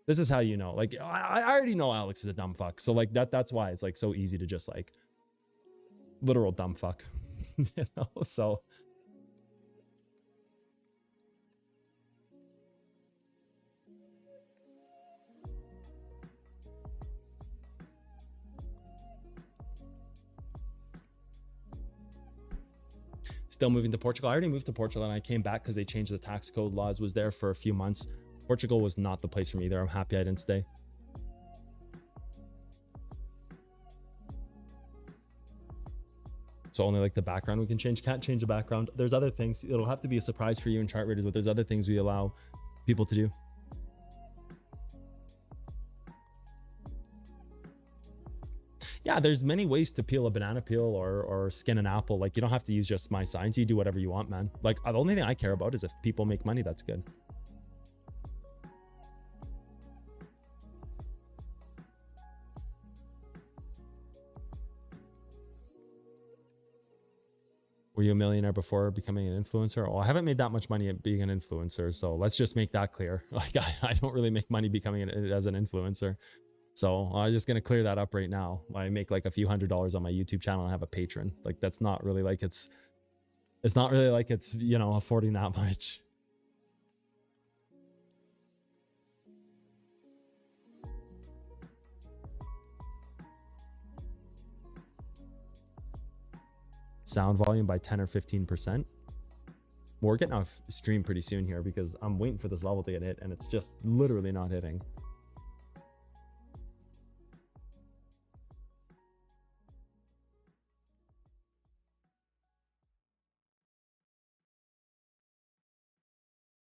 This is how you know. Like, I already know Alex is a dumb fuck. So like that's why it's like so easy to just like literal dumb fuck. You know, so still moving to Portugal. I already moved to Portugal and I came back because they changed the tax code laws. Was there for a few months. Portugal was not the place for me there. I'm happy I didn't stay. So only like the background we can change. Can't change the background. There's other things. It'll have to be a surprise for you in chart readers, but there's other things we allow people to do. Yeah, there's many ways to peel a banana peel or skin an apple. Like, you don't have to use just my signs. You do whatever you want, man. Like, the only thing I care about is if people make money, that's good. Were you a millionaire before becoming an influencer? Oh, I haven't made that much money at being an influencer. So let's just make that clear. Like, I don't really make money becoming as an influencer. So I'm just going to clear that up right now. I make like a few $100s on my YouTube channel and have a patron. Like, that's not really like it's not really like it's, you know, affording that much. Sound volume by 10 or 15%. We're getting off stream pretty soon here because I'm waiting for this level to get hit and it's just literally not hitting.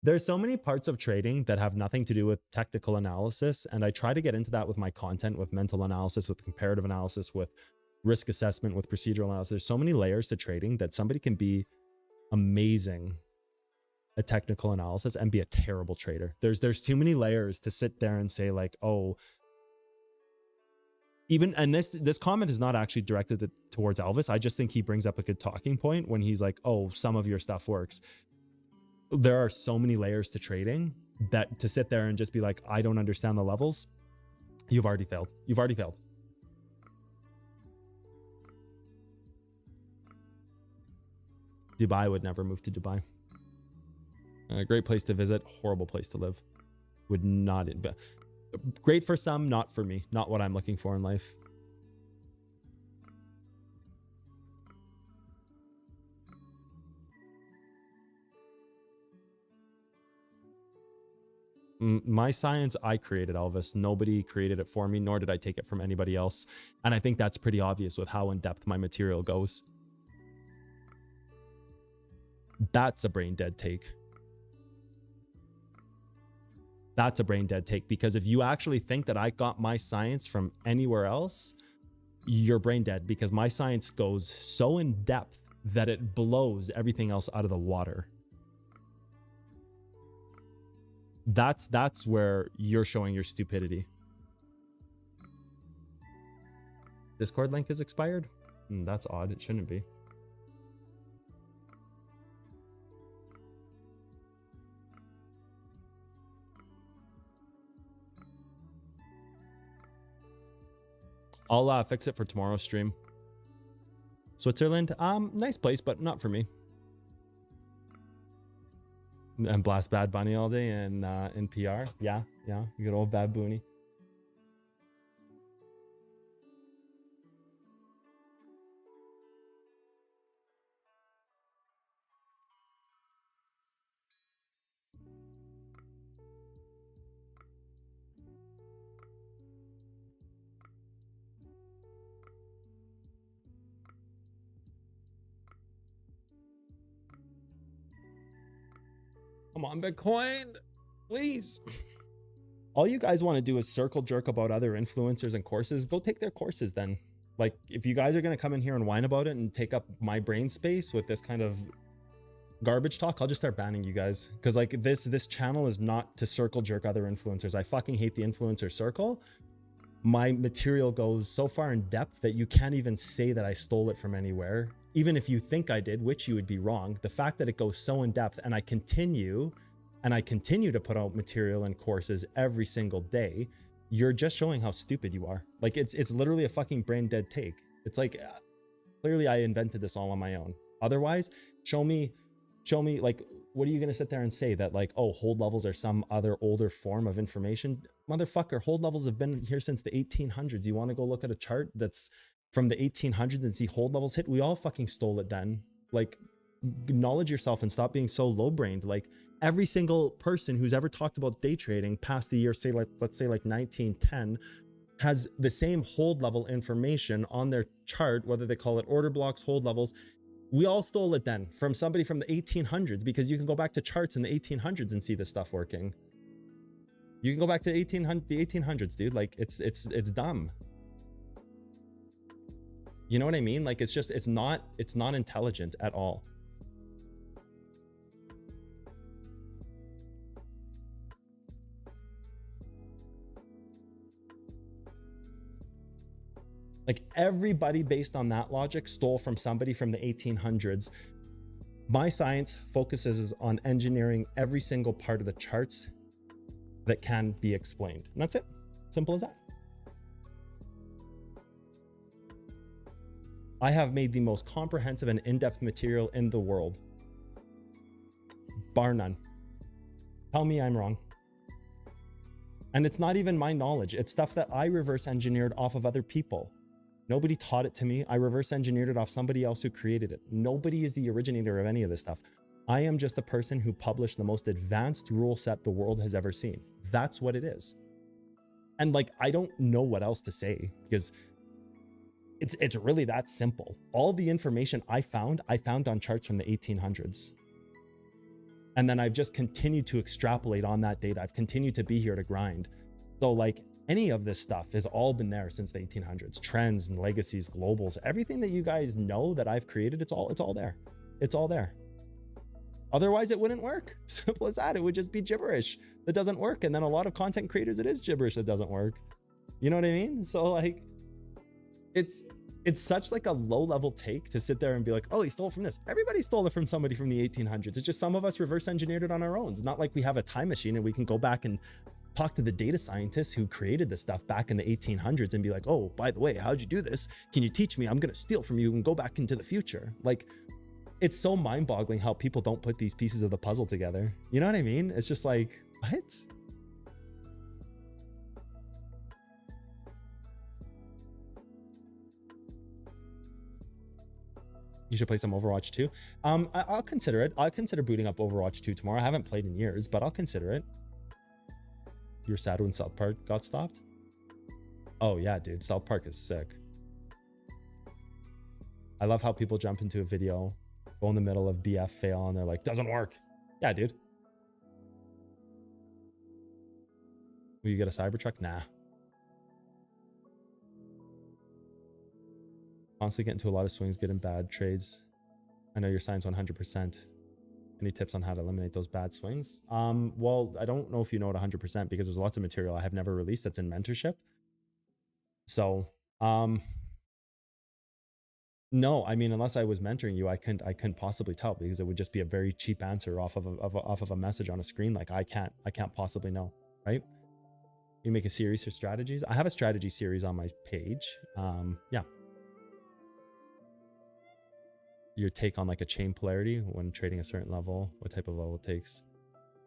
There's so many parts of trading that have nothing to do with technical analysis. And I try to get into that with my content, with mental analysis, with comparative analysis, with risk assessment, with procedural analysis. There's so many layers to trading that somebody can be amazing at technical analysis and be a terrible trader. There's too many layers to sit there and say like, oh, even, and this comment is not actually directed towards Elvis. I just think he brings up a good talking point when he's like, oh, some of your stuff works. There are so many layers to trading that to sit there and just be like, I don't understand the levels. You've already failed. You've already failed. Dubai would never move to Dubai. A great place to visit, horrible place to live. Would not be great for some, not for me. Not what I'm looking for in life. My science, I created, Elvis. Nobody created it for me, nor did I take it from anybody else. And I think that's pretty obvious with how in depth my material goes. That's a brain dead take. That's a brain dead take, because if you actually think that I got my science from anywhere else, you're brain dead, because my science goes so in depth that it blows everything else out of the water. That's where you're showing your stupidity. Discord link is expired? That's odd. It shouldn't be. I'll fix it for tomorrow's stream. Switzerland, nice place, but not for me. And blast Bad Bunny all day and in PR. Yeah, good old Bad Bunny. Come on, Bitcoin, please. All you guys want to do is circle jerk about other influencers and courses. Go take their courses then. Like, if you guys are going to come in here and whine about it and take up my brain space with this kind of garbage talk, I'll just start banning you guys. Because like this channel is not to circle jerk other influencers. I fucking hate the influencer circle. My material goes so far in depth that you can't even say that I stole it from anywhere. Even if you think I did, which you would be wrong, the fact that it goes so in depth, and I continue to put out material and courses every single day, you're just showing how stupid you are. Like, it's literally a fucking brain dead take. It's like, clearly I invented this all on my own. Otherwise, show me, like, what are you going to sit there and say that like, oh, hold levels are some other older form of information? Motherfucker, hold levels have been here since the 1800s. You want to go look at a chart that's from the 1800s and see hold levels hit? We all fucking stole it then. Like, acknowledge yourself and stop being so low-brained. Like, every single person who's ever talked about day trading past the year, say like, let's say like 1910, has the same hold level information on their chart, whether they call it order blocks, hold levels. We all stole it then from somebody from the 1800s, because you can go back to charts in the 1800s and see this stuff working. You can go back to the 1800s, dude. Like it's dumb. You know what I mean? Like it's not intelligent at all. Like everybody based on that logic stole from somebody from the 1800s. My science focuses on engineering every single part of the charts that can be explained. And that's it. Simple as that. I have made the most comprehensive and in-depth material in the world, bar none. Tell me I'm wrong. And it's not even my knowledge. It's stuff that I reverse engineered off of other people. Nobody taught it to me. I reverse engineered it off somebody else who created it. Nobody is the originator of any of this stuff. I am just a person who published the most advanced rule set the world has ever seen. That's what it is. And like, I don't know what else to say, because it's really that simple. All the information I found on charts from the 1800s. And then I've just continued to extrapolate on that data. I've continued to be here to grind. So like, any of this stuff has all been there since the 1800s. Trends and legacies, globals, everything that you guys know that I've created, it's all there. It's all there. Otherwise it wouldn't work. Simple as that. It would just be gibberish that doesn't work. And then a lot of content creators, it is gibberish that doesn't work. You know what I mean? So like, it's such like a low level take to sit there and be like, oh, he stole from this. Everybody stole it from somebody from the 1800s. It's just some of us reverse engineered it on our own. It's not like we have a time machine and we can go back and talk to the data scientists who created this stuff back in the 1800s and be like, oh, by the way, how'd you do this? Can you teach me? I'm going to steal from you and go back into the future. Like, it's so mind boggling how people don't put these pieces of the puzzle together. You know what I mean? It's just like, what? You should play some Overwatch 2. I'll consider it. I'll consider booting up Overwatch 2 tomorrow. I haven't played in years, but I'll consider it. You're sad when South Park got stopped? Oh yeah, dude, South Park is sick. I love how people jump into a video, go in the middle of BF fail, and they're like, doesn't work. Yeah, dude. Will you get a Cybertruck? Nah. Constantly get into a lot of swings, good and bad trades. I know your science 100%. Any tips on how to eliminate those bad swings? Well, I don't know if you know it 100% because there's lots of material I have never released that's in mentorship. So, no, I mean, unless I was mentoring you, I couldn't possibly tell, because it would just be a very cheap answer off of a message on a screen. Like I can't possibly know, right? You make a series for strategies. I have a strategy series on my page. Yeah. Your take on like a chain polarity when trading a certain level, what type of level takes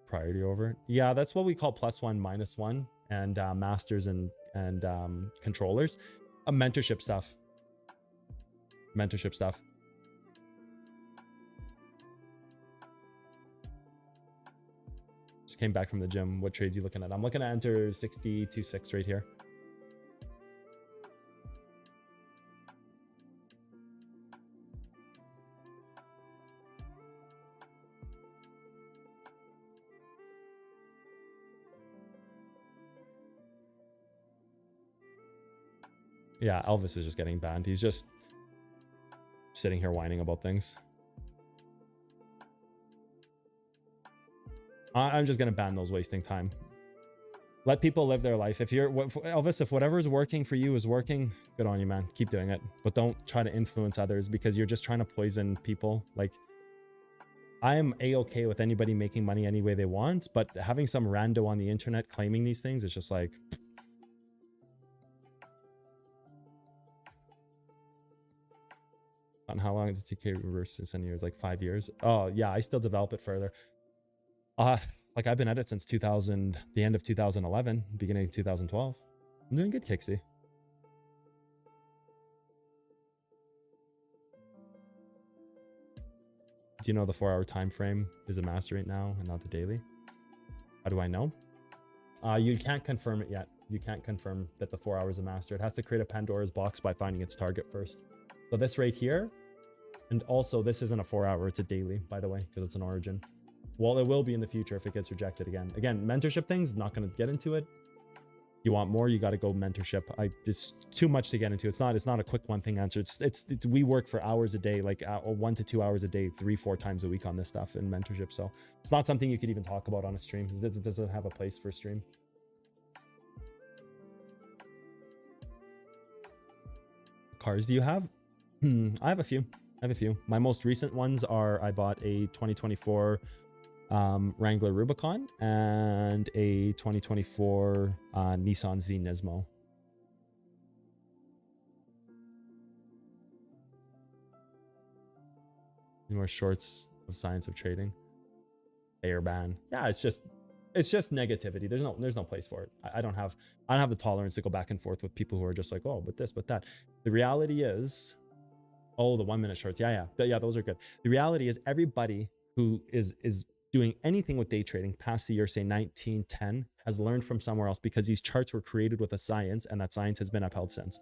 priority over it. Yeah, that's what we call +1, -1, and masters and controllers. Mentorship stuff. Mentorship stuff. Just came back from the gym. What trades you looking at? I'm looking at enter 6026 right here. Yeah, Elvis is just getting banned. He's just sitting here whining about things. I'm just going to ban those wasting time. Let people live their life. If you're Elvis, if whatever is working for you is working, good on you, man. Keep doing it. But don't try to influence others, because you're just trying to poison people. Like, I am a-okay with anybody making money any way they want, but having some rando on the internet claiming these things is just like... On how long is the TK reverse in years? Like 5 years. Oh yeah, I still develop it further. Like I've been at it since the end of 2011, beginning of 2012. I'm doing good, Kixie. Do you know the 4-hour time frame is a master right now and not the daily? How do I know? You can't confirm it yet. You can't confirm that the 4 hours of master. It has to create a Pandora's box by finding its target first. So this right here, and also this isn't a 4 hour, it's a daily, by the way, because it's an origin. Well, it will be in the future if it gets rejected again. Again, mentorship things, not going to get into it. You want more, you got to go mentorship. It's too much to get into. It's not a quick one thing answer. We work for hours a day, like 1 to 2 hours a day, 3-4 times a week on this stuff in mentorship. So it's not something you could even talk about on a stream. It doesn't have a place for a stream. Cars do you have? I have a few. My most recent ones are I bought a 2024 Wrangler Rubicon and a 2024 Nissan Z Nismo. Any more shorts of science of trading? Air ban. Yeah, it's just negativity. There's no place for it. I don't have the tolerance to go back and forth with people who are just like, oh, but this, but that. The reality is, oh, the 1 minute shorts. Yeah, those are good. The reality is everybody who is doing anything with day trading past the year, say 1910, has learned from somewhere else, because these charts were created with a science, and that science has been upheld since.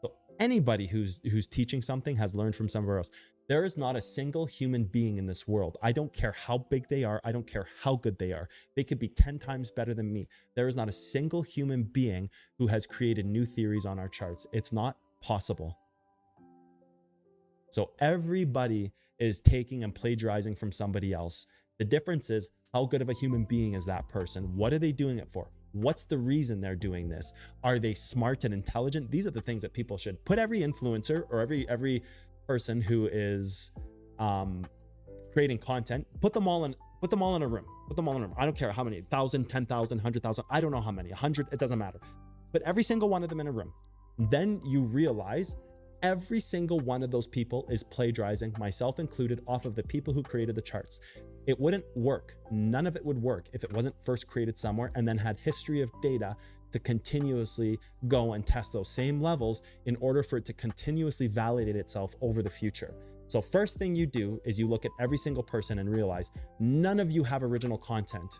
So anybody who's teaching something has learned from somewhere else. There is not a single human being in this world. I don't care how big they are. I don't care how good they are. They could be 10 times better than me. There is not a single human being who has created new theories on our charts. It's not possible. So everybody is taking and plagiarizing from somebody else. The difference is, how good of a human being is that person? What are they doing it for? What's the reason they're doing this? Are they smart and intelligent? These are the things that people should put every influencer or every person who is creating content, put them all in a room. I don't care how many, 1,000, 10,000, 100,000. I don't know how many, 100, it doesn't matter. Put every single one of them in a room. Then you realize every single one of those people is plagiarizing, myself included, off of the people who created the charts. It wouldn't work. None of it would work if it wasn't first created somewhere and then had history of data to continuously go and test those same levels in order for it to continuously validate itself over the future. So first thing you do is you look at every single person and realize none of you have original content.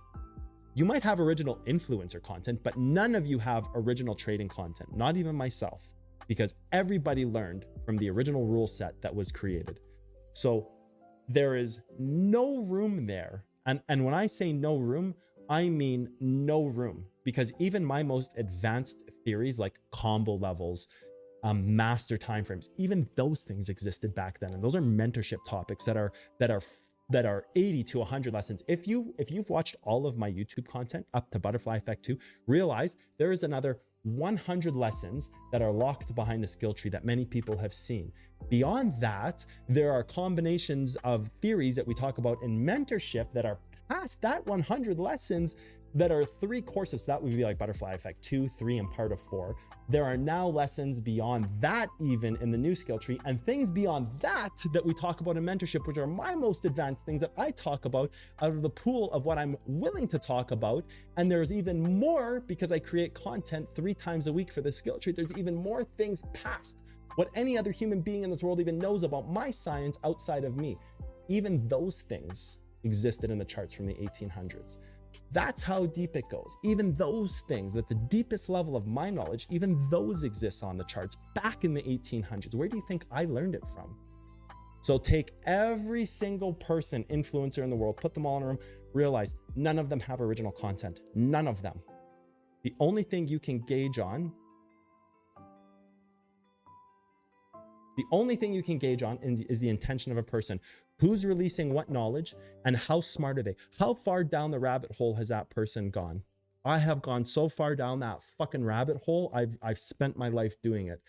You might have original influencer content, but none of you have original trading content, not even myself, because everybody learned from the original rule set that was created. So there is no room there. And when I say no room, I mean no room, because even my most advanced theories like combo levels, master timeframes, even those things existed back then. And those are mentorship topics that are 80 to 100 lessons. If you've watched all of my YouTube content up to Butterfly Effect 2, realize there is another 100 lessons that are locked behind the skill tree that many people have seen. Beyond that, there are combinations of theories that we talk about in mentorship that are past that 100 lessons that are 3 courses. That would be like Butterfly Effect 2, 3, and part of 4. There are now lessons beyond that even in the new skill tree, and things beyond that we talk about in mentorship, which are my most advanced things that I talk about out of the pool of what I'm willing to talk about. And there's even more because I create content 3 times a week for the skill tree. There's even more things past what any other human being in this world even knows about my science outside of me. Even those things existed in the charts from the 1800s. That's how deep it goes. Even those things, at the deepest level of my knowledge, even those exist on the charts back in the 1800s. Where do you think I learned it from? So take every single person, influencer in the world, put them all in a room, realize none of them have original content. None of them. The only thing you can gauge on is the intention of a person. Who's releasing what knowledge and how smart are they? How far down the rabbit hole has that person gone? I have gone so far down that fucking rabbit hole. I've spent my life doing it.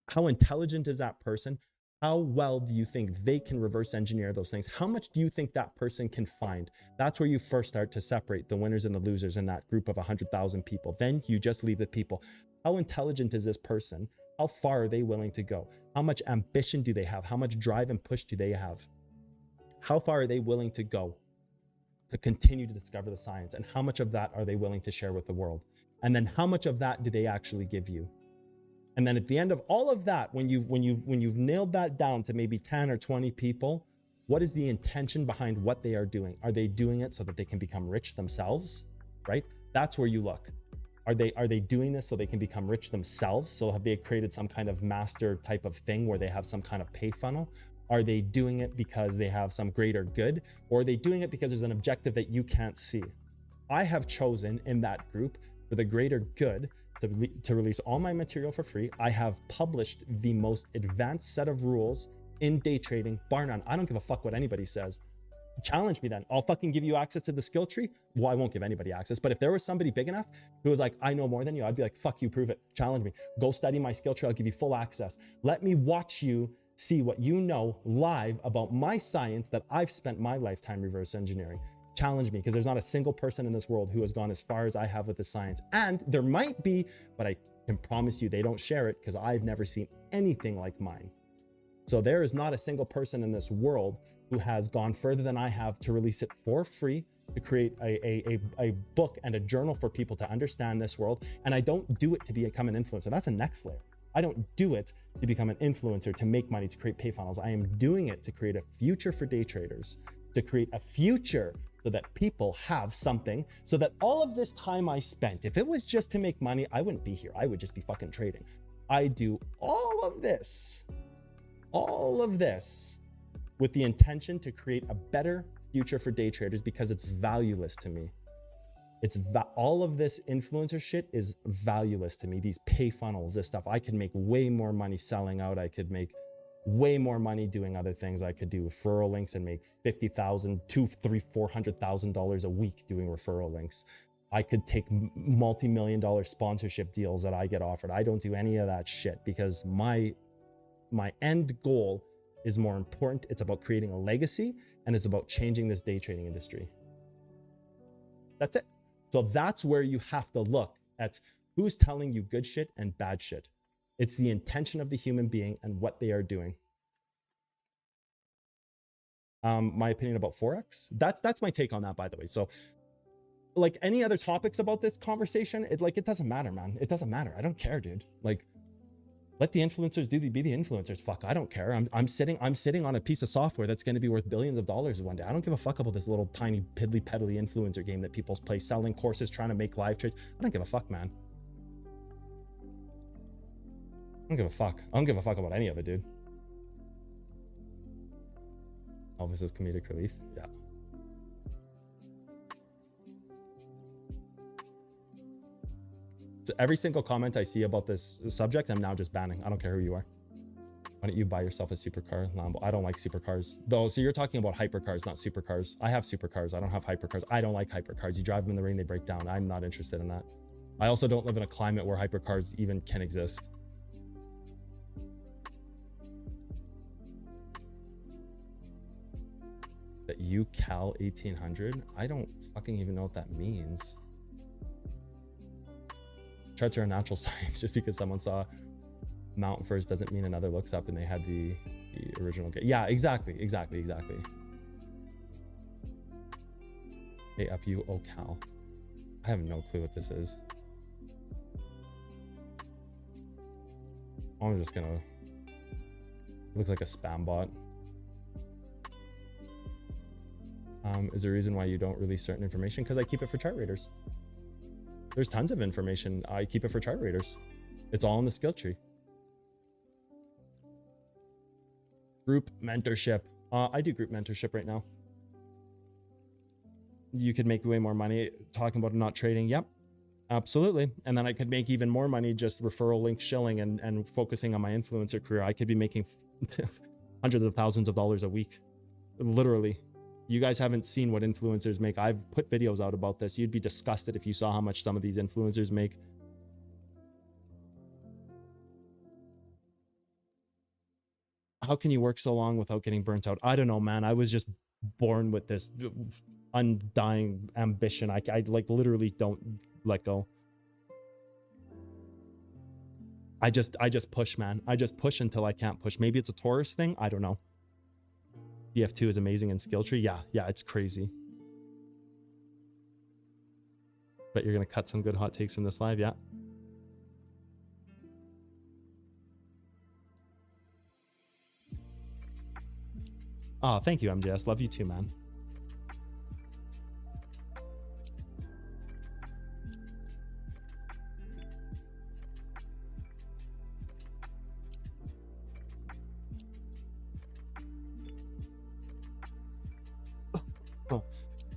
How intelligent is that person? How well do you think they can reverse engineer those things? How much do you think that person can find? That's where you first start to separate the winners and the losers in that group of 100,000 people. Then you just leave the people. How intelligent is this person? How far are they willing to go? How much ambition do they have? How much drive and push do they have? How far are they willing to go to continue to discover the science? And how much of that are they willing to share with the world? And then how much of that do they actually give you? And then at the end of all of that, when you've nailed that down to maybe 10 or 20 people, what is the intention behind what they are doing? Are they doing it so that they can become rich themselves? Right? That's where you look. Are they doing this so they can become rich themselves? So have they created some kind of master type of thing where they have some kind of pay funnel? Are they doing it because they have some greater good? Or are they doing it because there's an objective that you can't see? I have chosen in that group for the greater good to release all my material for free. I have published the most advanced set of rules in day trading, bar none. I don't give a fuck what anybody says. Challenge me then. I'll fucking give you access to the skill tree. Well, I won't give anybody access, but if there was somebody big enough who was like, I know more than you, I'd be like, fuck you, prove it. Challenge me. Go study my skill tree. I'll give you full access. Let me watch you see what you know live about my science that I've spent my lifetime reverse engineering. Challenge me, because there's not a single person in this world who has gone as far as I have with the science. And there might be, but I can promise you they don't share it because I've never seen anything like mine. So there is not a single person in this world who has gone further than I have to release it for free, to create a book and a journal for people to understand this world. And I don't do it to become an influencer. That's a next layer. I don't do it to become an influencer, to make money, to create pay funnels. I am doing it to create a future for day traders, to create a future so that people have something, so that all of this time I spent, if it was just to make money, I wouldn't be here. I would just be fucking trading. I do all of this with the intention to create a better future for day traders because it's valueless to me. All of this influencer shit is valueless to me. These pay funnels, this stuff, I could make way more money selling out. I could make way more money doing other things. I could do referral links and make $50,000, $200,000, $300,000, $400,000 a week doing referral links. I could take multi-million-dollar sponsorship deals that I get offered. I don't do any of that shit because my end goal is more important. It's about creating a legacy and it's about changing this day trading industry. That's it. So that's where you have to look at who's telling you good shit and bad shit. It's the intention of the human being and what they are doing. My opinion about Forex, that's my take on that, by the way. So like any other topics about this conversation, it doesn't matter, man. It doesn't matter. I don't care, dude. Like, let the influencers be the influencers. Fuck, I don't care. I'm sitting on a piece of software that's going to be worth billions of dollars one day. I don't give a fuck about this little tiny piddly peddly influencer game that people play, selling courses, trying to make live trades. I don't give a fuck, man. I don't give a fuck. I don't give a fuck about any of it, dude. Elvis is comedic relief. Yeah. So every single comment I see about this subject, I'm now just banning. I don't care who you are. Why don't you buy yourself a supercar, Lambo? I don't like supercars. Though, so you're talking about hypercars, not supercars. I have supercars. I don't have hypercars. I don't like hypercars. You drive them in the rain, they break down. I'm not interested in that. I also don't live in a climate where hypercars even can exist. That UCal 1800? I don't fucking even know what that means. Charts are a natural science. Just because someone saw Mount first doesn't mean another looks up and they had the original. Yeah, exactly. Hey, up you, OCal. I have no clue what this is. I'm just gonna. It looks like a spam bot. Is there a reason why you don't release certain information? Because I keep it for chart readers. There's tons of information. I keep it for chart readers. It's all in the skill tree. Group mentorship. I do group mentorship right now. You could make way more money talking about not trading. Yep, absolutely. And then I could make even more money just referral link shilling and focusing on my influencer career. I could be making hundreds of thousands of dollars a week. Literally. You guys haven't seen what influencers make. I've put videos out about this. You'd be disgusted if you saw how much some of these influencers make. How can you work so long without getting burnt out? I don't know, man. I was just born with this undying ambition. I like literally don't let go. I just push, man. I just push until I can't push. Maybe it's a Taurus thing. I don't know. BF2 is amazing in skill tree. Yeah, it's crazy. But you're going to cut some good hot takes from this live. Yeah. Oh, thank you, MJS. Love you too, man.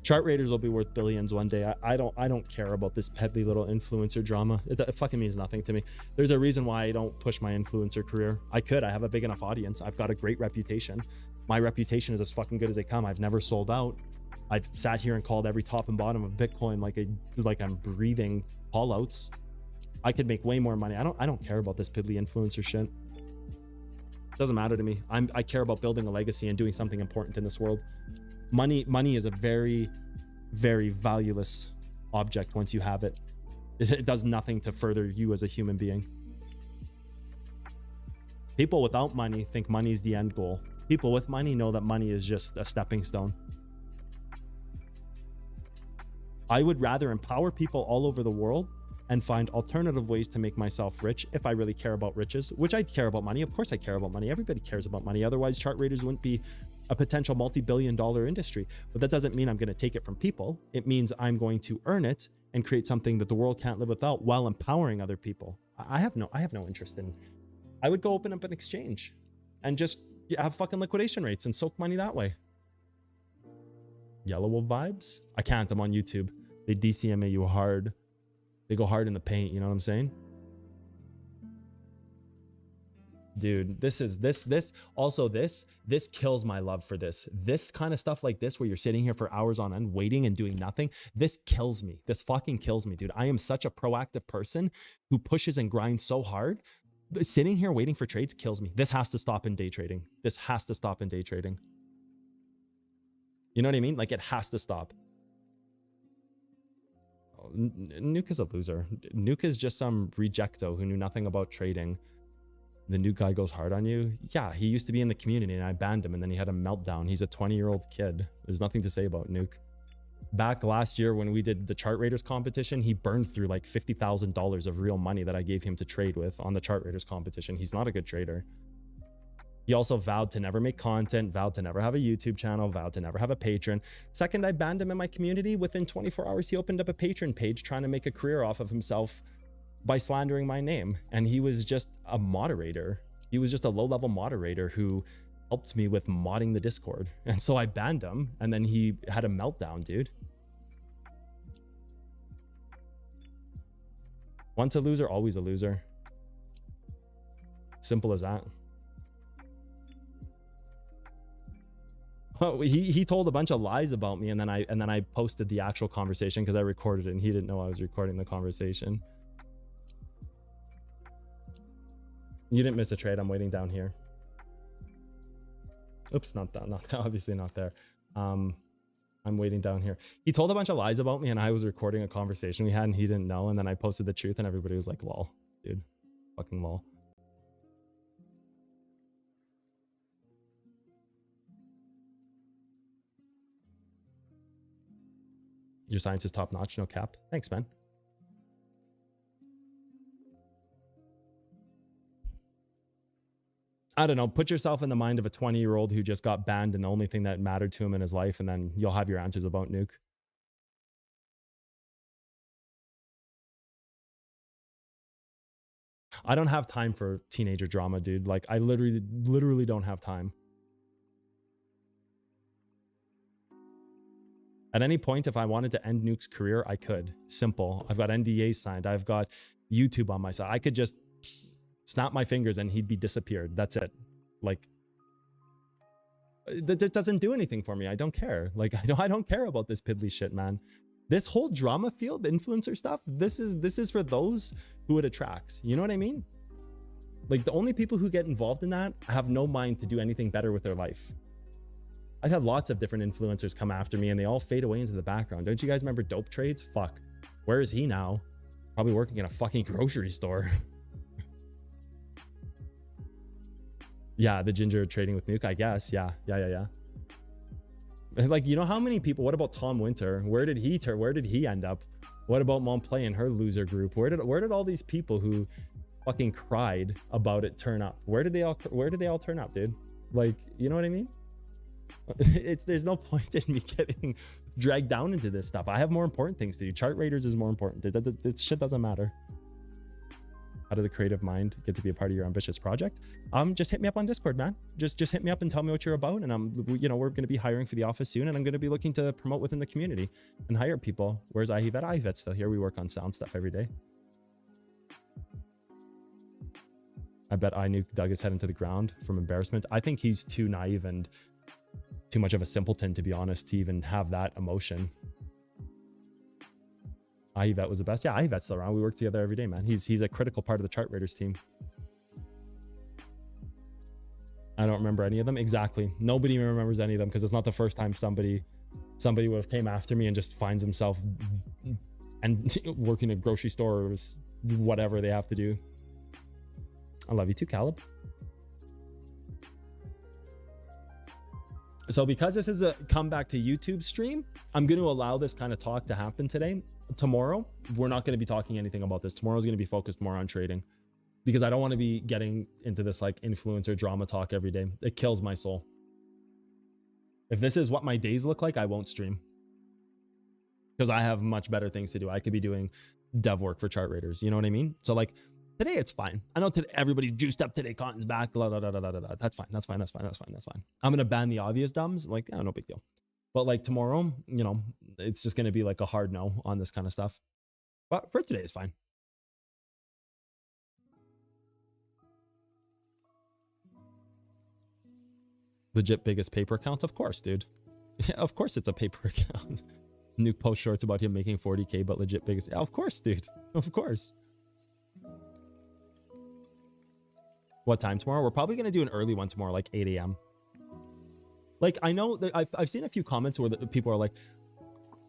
Chart raiders will be worth billions one day. I don't care about this peddly little influencer drama. It fucking means nothing to me. There's a reason why I don't push my influencer career. I have a big enough audience. I've got a great reputation. My reputation is as fucking good as they come. I've never sold out. I've sat here and called every top and bottom of Bitcoin like I'm breathing call outs. I could make way more money. I don't care about this piddly influencer shit. Doesn't matter to me. I care about building a legacy and doing something important in this world. Money is a very, very valueless object once you have it. It does nothing to further you as a human being. People without money think money is the end goal. People with money know that money is just a stepping stone. I would rather empower people all over the world and find alternative ways to make myself rich if I really care about riches, which I care about money. Of course I care about money. Everybody cares about money. Otherwise, chart raiders wouldn't be a potential multi-billion-dollar industry. But that doesn't mean I'm going to take it from people. It means I'm going to earn it and create something that the world can't live without while empowering other people. I have no interest in. I would go open up an exchange and just have fucking liquidation rates and soak money that way. Yellow Wolf vibes? I can't. I'm on YouTube. They DCMA you hard. They go hard in the paint. You know what I'm saying? Dude, this kills my love for this kind of stuff like this, where you're sitting here for hours on end waiting and doing nothing. This kills me. This fucking kills me, dude. I am such a proactive person who pushes and grinds so hard. Sitting here waiting for trades kills me. This has to stop in day trading. This has to stop in day trading. You know what I mean? Like, it has to stop. Oh, Nuke is a loser. Nuke is just some rejecto who knew nothing about trading. The new guy goes hard on you. Yeah, he used to be in the community and I banned him and then he had a meltdown. He's a 20-year-old kid. There's nothing to say about Nuke. Back last year when we did the Chart Raiders competition, he burned through like $50,000 of real money that I gave him to trade with on the Chart Raiders competition. He's not a good trader. He also vowed to never make content, vowed to never have a YouTube channel, vowed to never have a patron. Second, I banned him in my community. Within 24 hours, he opened up a patron page trying to make a career off of himself by slandering my name. And he was just a moderator. He was just a low-level moderator who helped me with modding the Discord. And so I banned him and then he had a meltdown, dude. Once a loser, always a loser. Simple as that. Well, he told a bunch of lies about me and then I posted the actual conversation because I recorded it and he didn't know I was recording the conversation. You didn't miss a trade. I'm waiting down here. Oops, not that, obviously not there. I'm waiting down here. He told a bunch of lies about me and I was recording a conversation we had and he didn't know. And then I posted the truth and everybody was like, lol, dude, fucking lol. Your science is top notch, no cap. Thanks, man. I don't know, put yourself in the mind of a 20-year-old who just got banned and the only thing that mattered to him in his life, and then you'll have your answers about Nuke. I don't have time for teenager drama, dude. Like, I literally don't have time. At any point, if I wanted to end Nuke's career, I could. Simple. I've got NDAs signed. I've got YouTube on my side. I could just snap my fingers and he'd be disappeared. That's it. Like, that doesn't do anything for me. I don't care. Like, I don't care about this piddly shit, man. This whole drama field, influencer stuff, this is for those who it attracts. You know what I mean? Like, the only people who get involved in that have no mind to do anything better with their life. I've had lots of different influencers come after me and they all fade away into the background. Don't you guys remember Dope Trades? Fuck. Where is he now? Probably working in a fucking grocery store. Yeah, the ginger trading with Nuke, I guess. Yeah. Like, you know how many people, what about Tom Winter? Where did he end up? What about Montplay and her loser group? Where did all these people who fucking cried about it turn up? Where did they all turn up, dude? Like, you know what I mean? There's no point in me getting dragged down into this stuff. I have more important things to do. Chart Raiders is more important. This shit doesn't matter. How does the creative mind get to be a part of your ambitious project? Just hit me up on Discord, man. Just hit me up and tell me what you're about. And we're going to be hiring for the office soon, and I'm going to be looking to promote within the community and hire people. Where's Ahivet? Ahivet's still here. We work on sound stuff every day. I bet Nuke dug his head into the ground from embarrassment. I think he's too naive and too much of a simpleton, to be honest, to even have that emotion. Ahivet was the best. Yeah, Ahivet's still around. We work together every day, man. He's a critical part of the Chart Raiders team. I don't remember any of them. Exactly. Nobody remembers any of them because it's not the first time somebody would have came after me and just finds himself and working at a grocery store or whatever they have to do. I love you too, Caleb. So because this is a comeback to YouTube stream, I'm going to allow this kind of talk to happen today. Tomorrow, we're not going to be talking anything about this. Tomorrow is going to be focused more on trading because I don't want to be getting into this like influencer drama talk every day. It kills my soul. If this is what my days look like, I won't stream because I have much better things to do. I could be doing dev work for Chart Raiders. You know what I mean? So like today, it's fine. I know today everybody's juiced up today. Cotton's back. Blah, blah, blah, blah, blah, blah. That's fine. That's fine. That's fine. That's fine. That's fine. I'm going to ban the obvious dumbs. Like, no big deal. But like tomorrow, you know, it's just going to be like a hard no on this kind of stuff. But for today, it's fine. Legit biggest paper account? Of course, dude. Yeah, of course it's a paper account. Nuke post shorts about him making 40K, but legit biggest. Yeah, of course, dude. Of course. What time tomorrow? We're probably going to do an early one tomorrow, like 8 a.m. Like, I know that I've seen a few comments where people are like,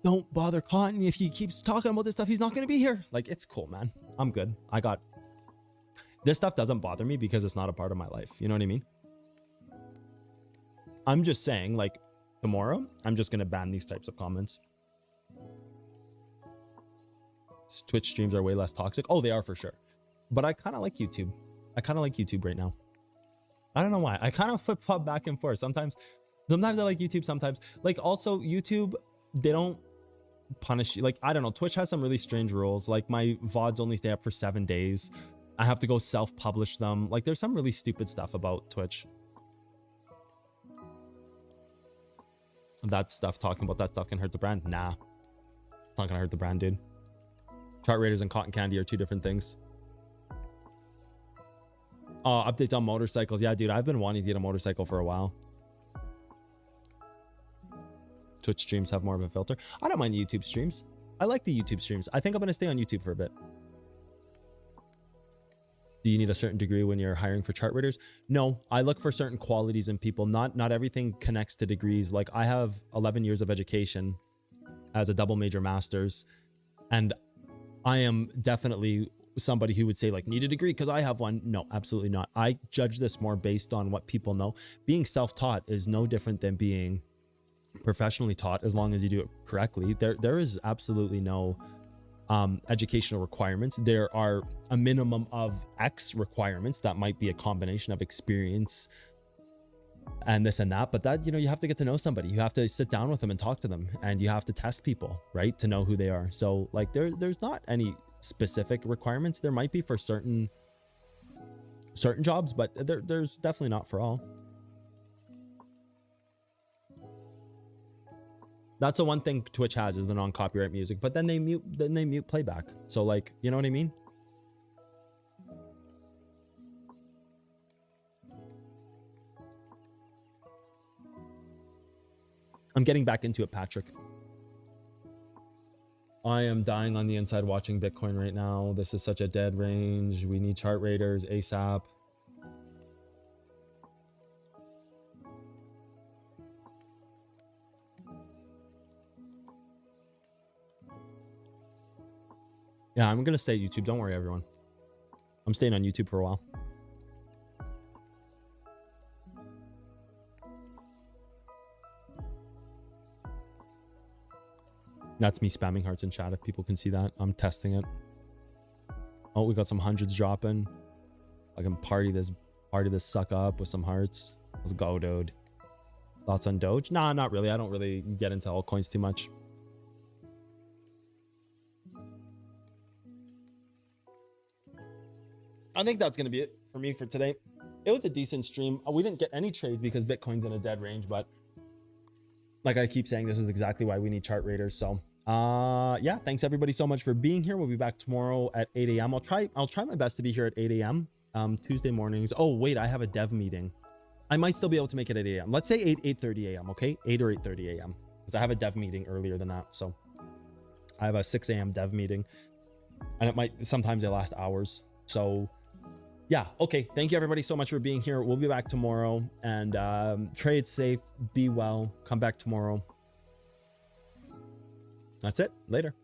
don't bother Cotton. If he keeps talking about this stuff, he's not going to be here. Like, it's cool, man. I'm good. This stuff doesn't bother me because it's not a part of my life. You know what I mean? I'm just saying, like, tomorrow, I'm just going to ban these types of comments. Twitch streams are way less toxic. Oh, they are for sure. But I kind of like YouTube. I kind of like YouTube right now. I don't know why. I kind of flip-flop back and forth. Sometimes I like YouTube, sometimes. Like, also, YouTube, they don't punish you. Like, I don't know. Twitch has some really strange rules. Like, my VODs only stay up for 7 days. I have to go self-publish them. Like, there's some really stupid stuff about Twitch. That stuff, talking about that stuff can hurt the brand? Nah. It's not gonna hurt the brand, dude. Chart Raiders and cotton candy are two different things. Updates on motorcycles. Yeah, dude, I've been wanting to get a motorcycle for a while. Twitch streams have more of a filter. I don't mind the YouTube streams. I like the YouTube streams. I think I'm going to stay on YouTube for a bit. Do you need a certain degree when you're hiring for Chart Raiders? No, I look for certain qualities in people. Not everything connects to degrees. Like, I have 11 years of education as a double major master's, and I am definitely somebody who would say, like, need a degree because I have one. No, absolutely not. I judge this more based on what people know. Being self-taught is no different than being professionally taught, as long as you do it correctly. There is absolutely no educational requirements. There are a minimum of X requirements that might be a combination of experience and this and that, but that, you know, you have to get to know somebody. You have to sit down with them and talk to them, and you have to test people, right, to know who they are. So like there's not any specific requirements. There might be for certain jobs, but there's definitely not for all. That's the one thing Twitch has, is the non-copyright music, but then they mute playback. So like, you know what I mean? I'm getting back into it, Patrick. I am dying on the inside watching Bitcoin right now. This is such a dead range. We need Chart Raiders ASAP. Yeah, I'm going to stay at YouTube. Don't worry, everyone. I'm staying on YouTube for a while. That's me spamming hearts in chat, if people can see that. I'm testing it. Oh, we got some hundreds dropping. I can party this suck up with some hearts. Let's go, dude. Thoughts on Doge? Nah, not really. I don't really get into altcoins too much. I think that's going to be it for me for today. It was a decent stream. We didn't get any trades because Bitcoin's in a dead range, but like I keep saying, this is exactly why we need chart raiders. So yeah, thanks everybody so much for being here. We'll be back tomorrow at 8 a.m. I'll try my best to be here at 8 a.m. Tuesday mornings. Oh wait, I have a dev meeting. I might still be able to make it at 8 a.m. Let's say 8:30 a.m. Okay, 8 or 8:30 a.m. because I have a dev meeting earlier than that. So I have a 6 a.m. dev meeting, and it might sometimes they last hours. So yeah, okay. Thank you everybody so much for being here. We'll be back tomorrow, and trade safe, be well, come back tomorrow. That's it. Later.